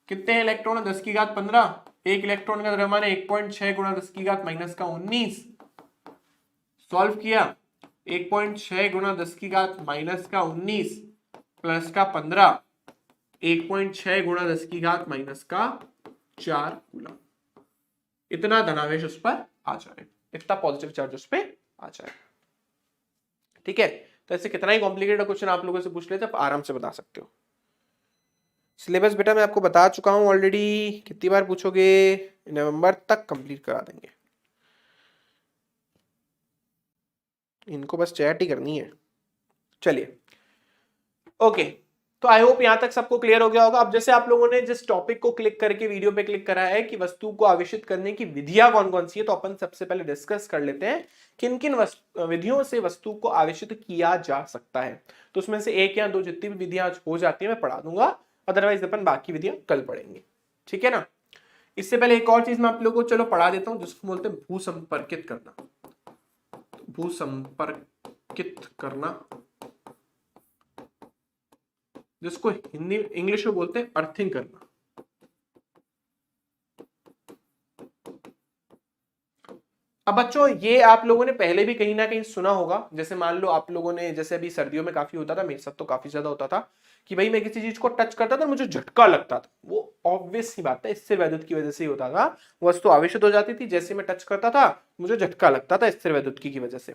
कितने इलेक्ट्रॉन, 10 की घात 15, एक इलेक्ट्रॉन का द्रव्यमान है 1.6 गुणा 10 की घात माइनस का 19, सॉल्व किया 1.6 गुणा 10 की घात माइनस का 19 प्लस का 15, 1.6 गुणा 10 की घात माइनस का 4 कूलम। इतना धनावेश उस पर आ जाए, इतना पॉजिटिव चार्ज उस पर आ जाए। ठीक है, तो ऐसे कितना ही कॉम्प्लिकेटेड क्वेश्चन आप लोगों से पूछ लेते आप आराम से बता सकते हो। सिलेबस बेटा मैं आपको बता चुका हूं ऑलरेडी, कितनी बार पूछोगे, नवंबर तक कंप्लीट करा देंगे, इनको बस चैट ही करनी है। चलिए ओके, तो आई होप यहां तक सबको क्लियर हो गया होगा। अब जैसे आप लोगों ने जिस टॉपिक को क्लिक करके वीडियो पे क्लिक करा है कि वस्तु को आवेशित करने की विधियां कौन कौन सी है, तो अपन सबसे पहले डिस्कस कर लेते हैं किन किन विधियों से वस्तु को आवेशित किया जा सकता है। तो उसमें से एक या दो जितनी भी विधियां हो जाती है मैं पढ़ा दूंगा, अदरवाइज अपन बाकी विधियां कल पढ़ेंगे। ठीक है ना। इससे पहले एक और चीज मैं आप लोगों को चलो पढ़ा देता हूं, जिसको बोलते हैं भूसंपर्कित करना। भूसंपर्कित करना, जिसको हिंदी इंग्लिश में बोलते हैं अर्थिंग करना। अब बच्चों ये आप लोगों ने पहले भी कहीं ना कहीं सुना होगा, जैसे मान लो आप लोगों ने, जैसे अभी सर्दियों में काफी होता था, मेरे साथ तो काफी ज्यादा होता था कि भाई मैं किसी चीज को टच करता था मुझे झटका लगता था। वो ऑब्वियस ही बात है, स्थिर वैद्युत की वजह से ही होता था, वस्तु आवेशित हो जाती थी, जैसे मैं टच करता था मुझे झटका लगता था स्थिर वैद्युत की वजह से।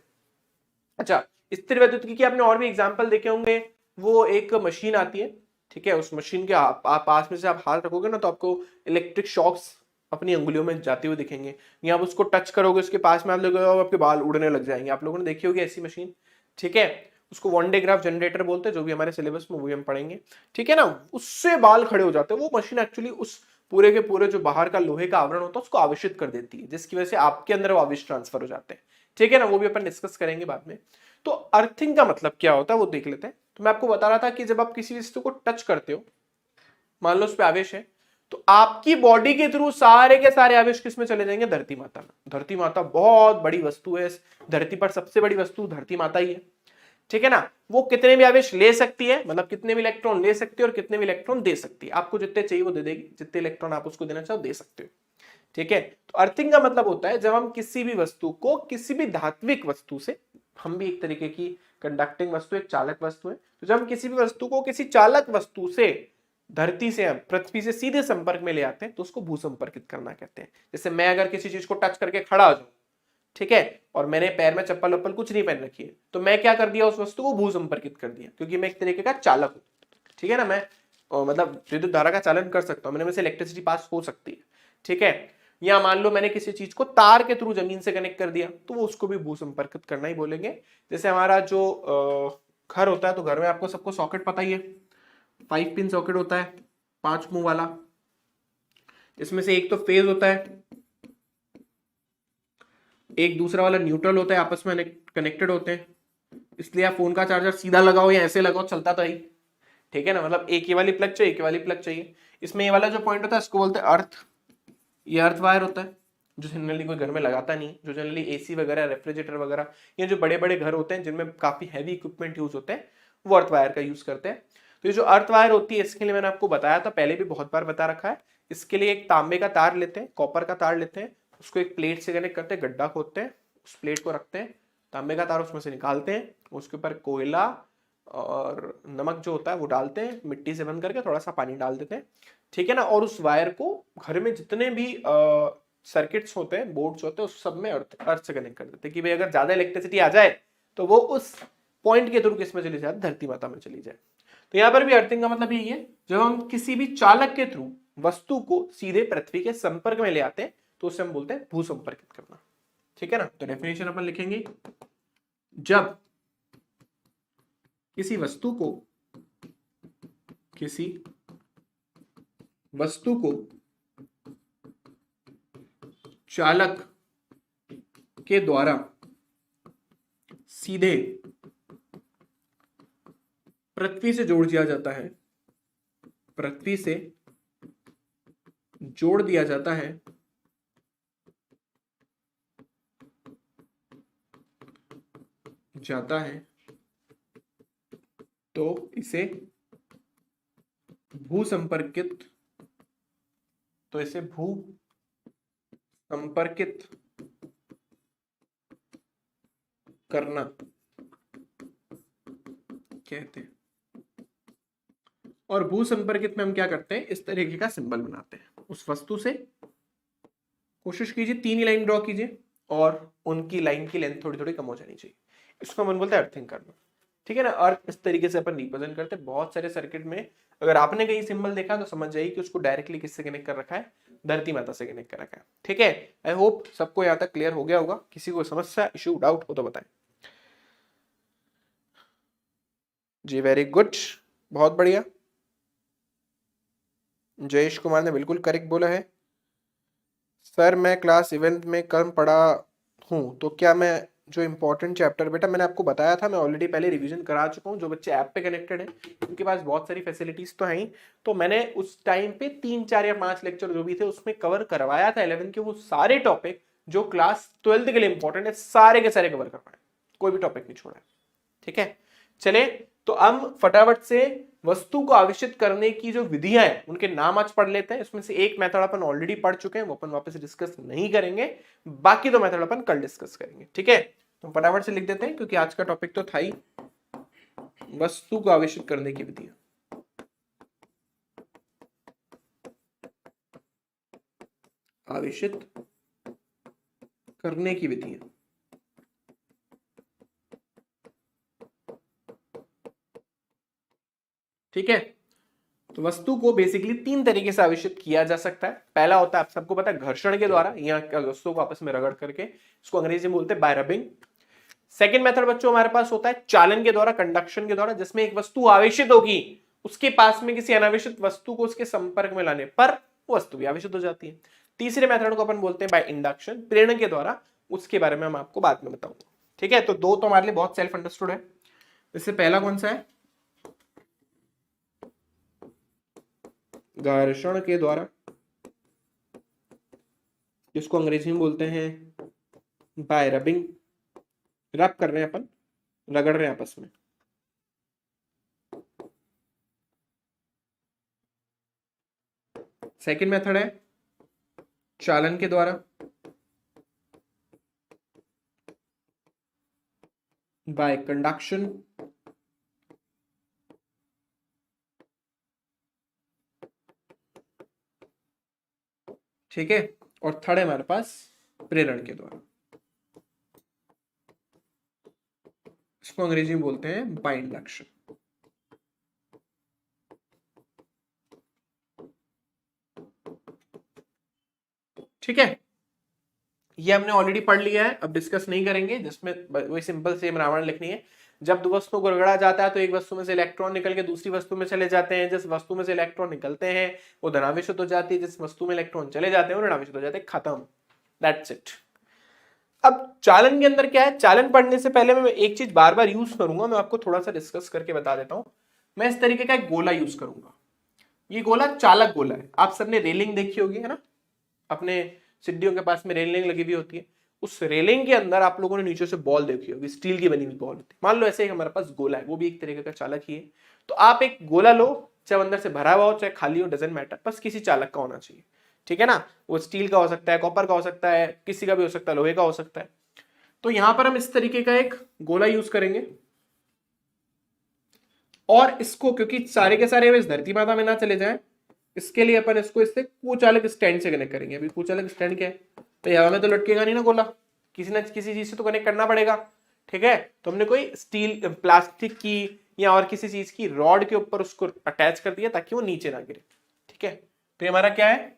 अच्छा, स्थिर वैद्युत की आपने और भी एग्जाम्पल देखे होंगे, वो एक मशीन आती है, ठीक है, उस मशीन के पास में से आप हाथ रखोगे ना तो आपको इलेक्ट्रिक शॉक्स अपनी अंगुलियों में जाते हुए दिखेंगे, या आप उसको टच करोगे उसके पास में आप लोग आपके बाल उड़ने लग जाएंगे। आप लोगों ने देखी होगी ऐसी मशीन, ठीक है, उसको वन डे ग्राफ जनरेटर बोलते हैं, जो भी हमारे सिलेबस में वो भी हम पढ़ेंगे। ठीक है ना, उससे बाल खड़े हो जाते हैं। वो मशीन एक्चुअली उस पूरे के पूरे जो बाहर का लोहे का आवरण होता है उसको आवेशित कर देती है, जिसकी वजह से आपके अंदर वो आवेश ट्रांसफर हो जाते हैं। ठीक है ना, वो भी अपन डिस्कस करेंगे बाद में। तो अर्थिंग का मतलब क्या होता है वो देख लेते हैं। तो मैं आपको बता रहा था कि जब आप किसी वस्तु को टच करते हो, मान लो उस पर आवेश है, तो आपकी बॉडी के थ्रू सारे के सारे आवेश किसमें चले जाएंगे, धरती माता में। धरती माता बहुत बड़ी वस्तु है, इस धरती पर सबसे बड़ी वस्तु धरती माता ही है। ठीक है ना, वो कितने भी आवेश ले सकती है, मतलब कितने भी इलेक्ट्रॉन ले सकती है और कितने भी इलेक्ट्रॉन दे सकती है। आपको जितने चाहिए वो दे देगी, जितने इलेक्ट्रॉन आप उसको देना चाहो दे सकते हो। ठीक है, तो अर्थिंग का मतलब होता है जब हम किसी भी वस्तु को, किसी भी धात्विक वस्तु से, हम भी एक तरीके की कंडक्टिंग वस्तु, एक चालक वस्तु है, तो जब हम किसी भी वस्तु को किसी चालक वस्तु से, धरती से, पृथ्वी से सीधे संपर्क में ले आते हैं तो उसको भूसंपर्कित करना कहते हैं। जैसे मैं अगर किसी चीज को टच करके खड़ा हो जाऊं, ठीक है, और मैंने पैर में चप्पल वप्पल कुछ नहीं पहन रखी है, तो मैं क्या कर दिया, उस वस्तु को भूसंपर्कित कर दिया, क्योंकि मैं एक तरीके का चालक हूं। ठीक है ना, मैं मतलब विद्युत धारा का चालन कर सकता हूं, मैंने में से इलेक्ट्रिसिटी पास हो सकती है। ठीक है, या मान लो मैंने किसी चीज को तार के थ्रू जमीन से कनेक्ट कर दिया, तो वो उसको भी भूसंपर्कित करना ही बोलेंगे। जैसे हमारा जो घर होता है, तो घर में आपको सबको सॉकेट पता ही है, 5 पिन सॉकेट होता है, 5 मुंह वाला। इसमें से एक तो फेज होता है, एक दूसरा वाला न्यूट्रल होता है, आपस में कनेक्टेड होते हैं, इसलिए आप फोन का चार्जर सीधा लगाओ या ऐसे लगाओ चलता तो ही। ठीक है ना, मतलब एक ये वाली प्लग चाहिए, एक वाली प्लग चाहिए। इसमें ये वाला जो पॉइंट होता है इसको बोलते हैं अर्थ, ये अर्थ वायर होता है, जो जनरली कोई घर में लगाता नहीं, जो जनरली एसी वगैरह, रेफ्रिजरेटर वगैरह, या जो बड़े बड़े घर होते हैं जिनमें काफी हैवी इक्विपमेंट यूज होते हैं, वो अर्थ वायर का यूज करते हैं। तो ये जो अर्थ वायर होती है, इसके लिए मैंने आपको बताया था, पहले भी बहुत बार बता रखा है इसके लिए एक तांबे का तार लेते हैं, कॉपर का तार लेते हैं, उसको एक प्लेट से कनेक्ट करते हैं, गड्ढा खोदते हैं, उस प्लेट को रखते हैं, तांबे का तार उसमें से निकालते हैं, उसके ऊपर कोयला और नमक जो होता है वो डालते हैं, मिट्टी से बंद करके थोड़ा सा पानी डाल देते हैं, ठीक है ना। और उस वायर को घर में जितने भी सर्किट्स होते हैं, बोर्ड्स होते हैं, उस सब में अर्थ से कनेक्ट कर देते हैं कि भाई अगर ज्यादा इलेक्ट्रिसिटी आ जाए तो वो उस पॉइंट के थ्रू किस में चली जाए, धरती माता में चली जाए। तो यहाँ पर भी अर्थिंग का मतलब यही है, जब हम किसी भी चालक के थ्रू वस्तु को सीधे पृथ्वी के संपर्क में ले आते हैं तो उसे हम बोलते हैं भू संपर्कित करना, ठीक है ना। तो डेफिनेशन अपन लिखेंगे, जब किसी वस्तु को चालक के द्वारा सीधे पृथ्वी से जोड़ दिया जाता है, पृथ्वी से जोड़ दिया जाता है, तो इसे भू संपर्कित करना कहते हैं। और भू संपर्कित में हम क्या करते हैं, इस तरीके का सिंबल बनाते हैं उस वस्तु से। कोशिश कीजिए 3 ही लाइन ड्रॉ कीजिए और उनकी लाइन की लेंथ थोड़ी थोड़ी कम हो जानी चाहिए, इसको हम बोलते हैं अर्थिंग करना, ठीक है ना। और इस तरीके से अपन रिप्रेजेंट करते हैं बहुत सारे सर्किट में। अगर आपने कहीं सिंबल देखा तो समझ जाइए कि उसको डायरेक्टली किससे कनेक्ट कर रखा है, धरती माता से कनेक्ट कर रखा है, ठीक है। आई होप सबको यहाँ तक क्लियर हो गया होगा। किसी को समस्या, इश्यू, डाउट हो तो बताएं जी। वेरी गुड, बहुत बढ़िया। जयेश कुमार ने बिल्कुल करेक्ट बोला है। सर मैं क्लास 11th में कम पढ़ा हूँ, तो क्या मैं जो इंपॉर्टेंट चैप्टर, बेटा मैंने आपको बताया था, मैं ऑलरेडी पहले रिवीजन करा चुका हूँ। जो बच्चे ऐप पे कनेक्टेड हैं उनके पास बहुत सारी फैसिलिटीज तो हैं, तो मैंने उस टाइम पे 3, 4 या 5 लेक्चर जो भी थे उसमें कवर करवाया था 11 के वो सारे टॉपिक जो क्लास 12th के लिए इंपॉर्टेंट है, सारे के सारे कवर करवाए, कोई भी टॉपिक नहीं छोड़ा है, ठीक है। चले तो हम फटाफट से वस्तु को आविष्कृत करने की जो विधियां हैं उनके नाम आज पढ़ लेते हैं। इसमें से एक मेथड अपन ऑलरेडी पढ़ चुके हैं, वो अपन वापस डिस्कस नहीं करेंगे, बाकी दो मेथड अपन कल डिस्कस करेंगे, ठीक है। तो फटाफट से लिख देते हैं क्योंकि आज का टॉपिक तो था ही वस्तु को आविष्कृत करने की विधियां। आविष्कृत करने की विधियां, ठीक है। तो वस्तु को बेसिकली 3 तरीके से आविष्कृत किया जा सकता है। पहला होता है, आप सबको पता है, घर्षण के द्वारा, यहाँ वस्तुओं को आपस में रगड़ करके, इसको अंग्रेजी में बोलते हैं बाय रबिंग। सेकंड मेथड बच्चों हमारे पास होता है चालन के द्वारा, कंडक्शन के द्वारा, जिसमें एक वस्तु आवेशित होगी, उसके पास में किसी अनावेशित वस्तु को उसके संपर्क में लाने पर वस्तु भी आवेशित हो जाती है। तीसरे मेथड को अपन बोलते हैं बाय इंडक्शन, प्रेरण के द्वारा, उसके बारे में हम आपको बाद में बताऊंगा, ठीक है। तो दो तो हमारे लिए बहुत सेल्फ अंडरस्टूड है। इससे पहला कौन सा है, घर्षण के द्वारा, जिसको अंग्रेजी में बोलते हैं बाय रबिंग। रब कर रहे हैं अपन, रगड़ रहे हैं आपस में। सेकंड मेथड है चालन के द्वारा, बाय कंडक्शन। ठीक है। और थर्ड है हमारे पास प्रेरण के द्वारा, इसको अंग्रेजी में बोलते हैं बाय इंडक्शन। ठीक है, ये हमने ऑलरेडी पढ़ लिया है, अब डिस्कस नहीं करेंगे, जिसमें वही सिंपल सेम रावण लिखनी है। जब दो वस्तुओं को रगड़ा जाता है तो एक वस्तु में से इलेक्ट्रॉन निकल के दूसरी वस्तु में चले जाते हैं। जिस वस्तु में से इलेक्ट्रॉन निकलते हैं वो धनावेशित हो जाती है, जिस वस्तु में इलेक्ट्रॉन चले जाते हैं वो ऋणावेशित हो जाते हैं। खत्म, दैट्स इट। अब चालन के अंदर क्या है, चालन पढ़ने से पहले मैं एक चीज बार बार यूज करूंगा, मैं आपको थोड़ा सा डिस्कस करके बता देता हूं। मैं इस तरीके का एक गोला यूज करूंगा। ये गोला चालक गोला है। आप सबने रेलिंग देखी होगी, है ना, अपने सीढ़ियों के पास में रेलिंग लगी हुई होती है। उस रेलिंग के अंदर आप लोगों ने नीचे से बॉल देखी होगी, स्टील की बनी हुई बॉल होती है। मान लो ऐसे ही हमारे पास गोला है, वो भी एक तरीके का चालक ही है। तो आप एक गोला लो, चाहे वो अंदर से भरा हुआ हो चाहे खाली हो, डजेंट मैटर, बस किसी चालक का होना चाहिए, ठीक है ना। वो स्टील का हो सकता है, कॉपर का हो सकता है, किसी का भी हो सकता है, लोहे का हो सकता है। तो यहां पर हम इस तरीके का एक गोला यूज करेंगे और इसको, क्योंकि सारे के सारे इस धरती माता में ना चले जाएं, इसके लिए अपन इसको इससे कुचालक स्टैंड से कनेक्ट करेंगे। अभी कुचालक स्टैंड क्या है, तो हवा में तो लटकेगा नहीं ना गोला, किसी ना किसी चीज से तो कनेक्ट करना पड़ेगा, ठीक है। तो हमने कोई स्टील, प्लास्टिक की या और किसी चीज की रॉड के ऊपर उसको अटैच कर दिया ताकि वो नीचे ना गिरे, ठीक है। तो ये हमारा क्या है,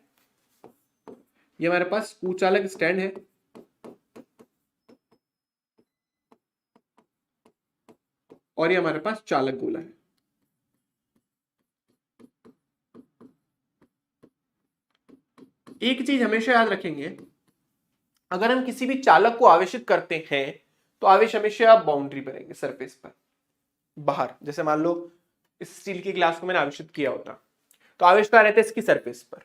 ये हमारे पास कुचालक स्टैंड है। और ये हमारे पास चालक गोला है। एक चीज हमेशा याद रखेंगे, अगर हम किसी भी चालक को आवेशित करते हैं तो आवेश हमेशा बाउंड्री पर रहेंगे, सरफेस पर बाहर। जैसे मान लो इस स्टील की ग्लास को मैंने आवेशित किया होता, तो आवेश कहां रहते, इसकी सरफेस पर,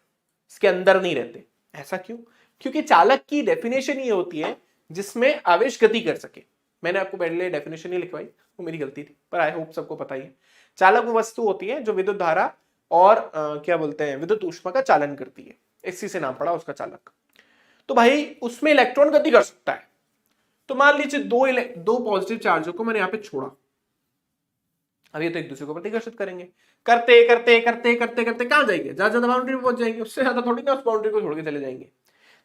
इसके अंदर नहीं रहते। ऐसा क्यों, क्योंकि चालक की डेफिनेशन ये होती है जिसमें आवेश गति कर सके। मैंने आपको पहले डेफिनेशन नहीं लिखवाई, वो मेरी गलती थी, पर आई होप सबको पता ही है। चालक वो वस्तु होती है जो विद्युत धारा और क्या बोलते हैं, विद्युत ऊष्मा का चालन करती है, इसी से नाम पड़ा उसका चालक। तो भाई उसमें इलेक्ट्रॉन गति कर सकता है। तो मान लीजिए दो पॉजिटिव चार्जों को मैंने यहां पे छोड़ा, अब ये तो एक दूसरे को प्रतिकर्षित करेंगे, करते करते करते करते करते कहां जाएंगे, ज्यादा ज्यादा बाउंड्री पे पहुंच जाएंगे, उससे ज्यादा थोड़ी ना उस बाउंड्री को छोड़ के चले जाएंगे।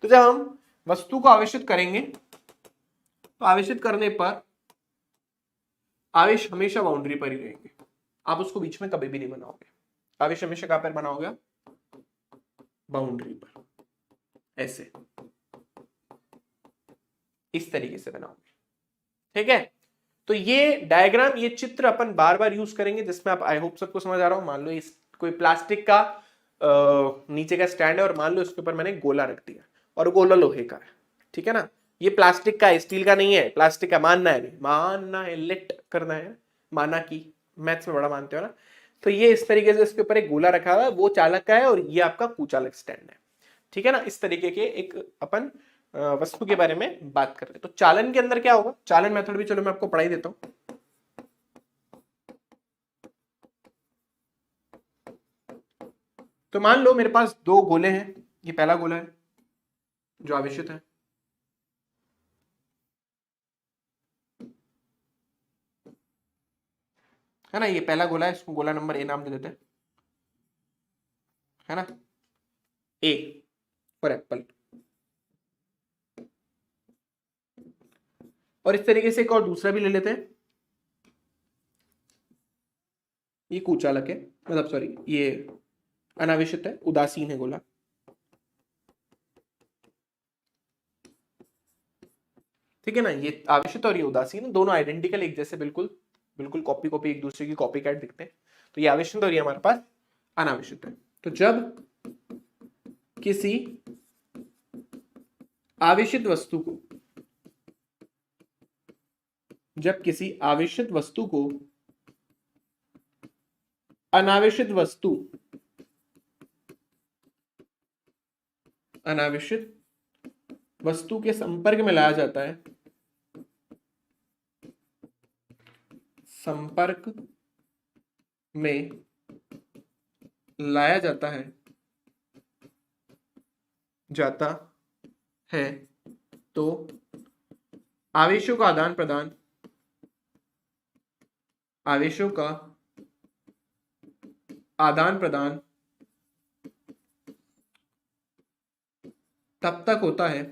तो जब हम वस्तु को आवेशित करेंगे तो आवेशित करने पर आवेश हमेशा बाउंड्री पर ही रहेंगे, आप उसको बीच में कभी भी नहीं बनाओगे। आवेश हमेशा कहां पर बनाओगे, बाउंड्री पर, ऐसे इस तरीके से बनाओगे, ठीक है। तो ये डायग्राम, ये चित्र अपन बार बार यूज करेंगे, जिसमें आप, आई होप सबको समझ आ रहा हो। मान लो इस कोई प्लास्टिक का नीचे का स्टैंड है और मान लो इसके ऊपर मैंने गोला रख दिया और गोला लोहे का है, ठीक है ना। ये प्लास्टिक का है, स्टील का नहीं है, प्लास्टिक का मानना है, नहीं मानना है, लेट करना है, माना कि मैथ्स में बड़ा मानते हो ना। तो ये इस तरीके से इसके ऊपर एक गोला रखा हुआ है, वो चालक का है और ये आपका कुचालक स्टैंड है, ठीक है ना। इस तरीके के एक अपन वस्तु के बारे में बात कर रहे हैं। तो चालन के अंदर क्या होगा, चालन मेथड भी चलो मैं आपको पढ़ा ही देता हूं। तो मान लो मेरे पास दो गोले हैं, ये पहला गोला है जो आवेशित है ना, ये पहला गोला है, इसको गोला नंबर ए नाम दे देते हैं, है ना, ए फॉर एप्पल। और इस तरीके से एक और दूसरा भी ले लेते हैं, ये कुचालक है, मतलब सॉरी ये अनावेशित है, उदासीन है गोला, ठीक है ना। ये आवेशित और ये उदासीन है, दोनों आइडेंटिकल, एक जैसे, बिल्कुल बिल्कुल कॉपी कॉपी एक दूसरे की कॉपी कैट दिखते हैं। तो ये आवेशित और ये हमारे पास अनावेशित है। तो किसी आवेशित वस्तु को जब किसी आवेशित वस्तु को अनावेशित वस्तु के संपर्क में लाया जाता है, संपर्क में लाया जाता है तो आवेशों का आदान प्रदान, आवेशों का आदान प्रदान तब तक होता है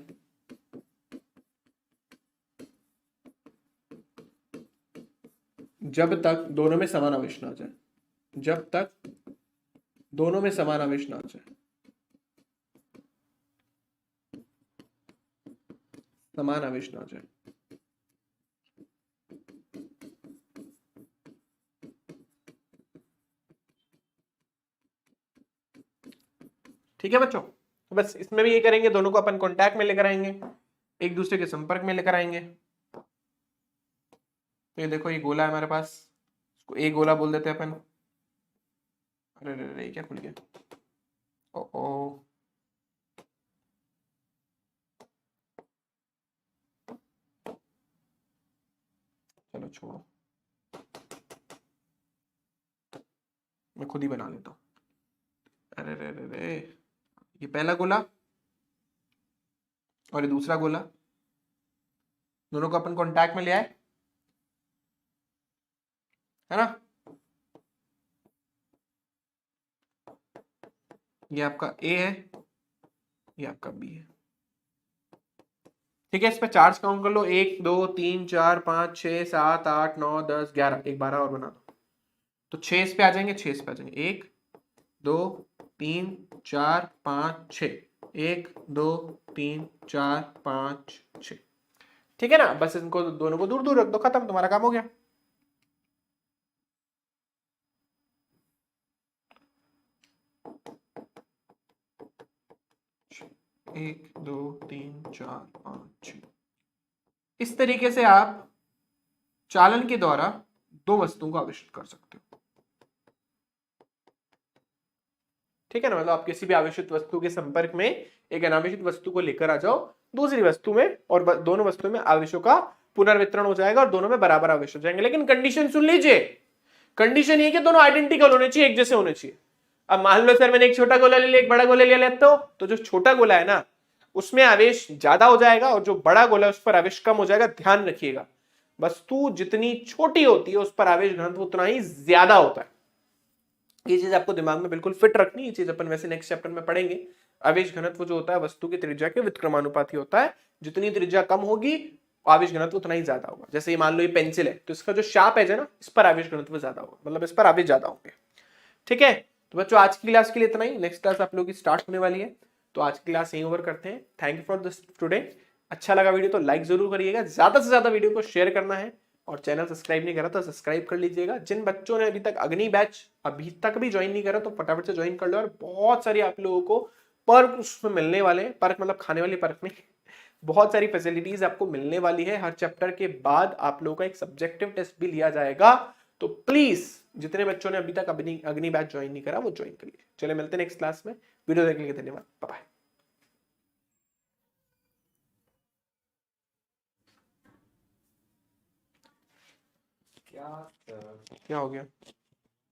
जब तक दोनों में समान आवेश ना आ जाए, जब तक दोनों में समान आवेश ना आ जाए, समान आवेश ना आ जाए। ठीक है बच्चों, तो बस इसमें भी ये करेंगे, दोनों को अपन कांटेक्ट में लेकर आएंगे, एक दूसरे के संपर्क में लेकर आएंगे। तो ये देखो, ये गोला है हमारे पास, इसको एक गोला बोल देते हैं अपन। अरे अरे अरे, क्या खुल गया, ओ ओ, चलो छोड़ो, मैं खुद ही बना लेता हूँ। अरे रे रे रे, ये पहला गोला और ये दूसरा गोला, दोनों को अपन कॉन्टैक्ट में ले आए, है ना। ये आपका ए है, ये आपका बी है। ठीक है, इस पे चार्ज काउंट कर लो, 1 2 3 4 5 6 7 8 9 10 11, एक 12 और बना दो, तो 6 इस पे आ जाएंगे, 6 इस पे आ जाएंगे, 1 2 3 4 5 6, 1 2 3 4 5 6। ठीक है ना, बस इनको दोनों को दूर दूर रख दो, खत्म, तुम्हारा काम हो गया। एक दो तीन चार पांच छह, इस तरीके से आप चालन के द्वारा दो वस्तुओं को आवेशित कर सकते हो। ठीक है ना, मतलब आप किसी भी आवेशित वस्तु के संपर्क में एक अनावेशित वस्तु को लेकर आ जाओ दूसरी वस्तु में, और दोनों वस्तुओं में आवेशों का पुनर्वितरण हो जाएगा और दोनों में बराबर आवेश हो जाएंगे। लेकिन कंडीशन सुन लीजिए, कंडीशन ये कि दोनों आइडेंटिकल होने चाहिए, एक जैसे होने चाहिए। अब मान लो सर मैंने एक छोटा गोला ले लिया, एक बड़ा गोला ले लिया, तो जो छोटा गोला है ना उसमें आवेश ज्यादा हो जाएगा और जो बड़ा गोला है उस पर आवेश कम हो जाएगा। ध्यान रखिएगा, वस्तु जितनी छोटी होती है उस पर आवेश घनत्व उतना ही ज्यादा होता है। ये चीज आपको दिमाग में बिल्कुल फिट रखनी, ये चीज अपन वैसे नेक्स्ट चैप्टर में पढ़ेंगे। आवेश घनत्व जो होता है वस्तु की त्रिज्या के व्युत्क्रमानुपाती होता है, जितनी त्रिज्या कम होगी आवेश घनत्व उतना ही ज्यादा होगा। जैसे ये मान लो ये पेंसिल है, तो इसका जो शार्प एज है ना, इस पर आवेश घनत्व ज्यादा होगा, मतलब इस पर आवेश ज्यादा होंगे। ठीक है, तो बच्चों आज की क्लास के लिए इतना ही, नेक्स्ट क्लास आप लोगों की स्टार्ट होने वाली है, तो आज की क्लास यहीं ओवर करते हैं। Thank you for this today. अच्छा लगा वीडियो तो लाइक जरूर करिएगा, ज्यादा से ज्यादा वीडियो को शेयर करना है, और चैनल सब्सक्राइब नहीं करा तो सब्सक्राइब कर लीजिएगा। जिन बच्चों ने अभी तक अग्नि बैच अभी तक भी ज्वाइन नहीं करा तो फटाफट से ज्वाइन कर लो, और बहुत सारी आप लोगों को पर्क उसमें मिलने वाले हैं, पर्क मतलब खाने वाली पर्क नहीं, बहुत सारी फैसिलिटीज आपको मिलने वाली है। हर चैप्टर के बाद आप लोगों का एक सब्जेक्टिव टेस्ट भी लिया जाएगा, तो प्लीज जितने बच्चों ने अभी तक अग्नि बैच ज्वाइन नहीं करा वो ज्वाइन करिए। चलिए मिलते हैं नेक्स्ट क्लास में, वीडियो देखने के लिए धन्यवाद, बाय बाय। क्या हो गया?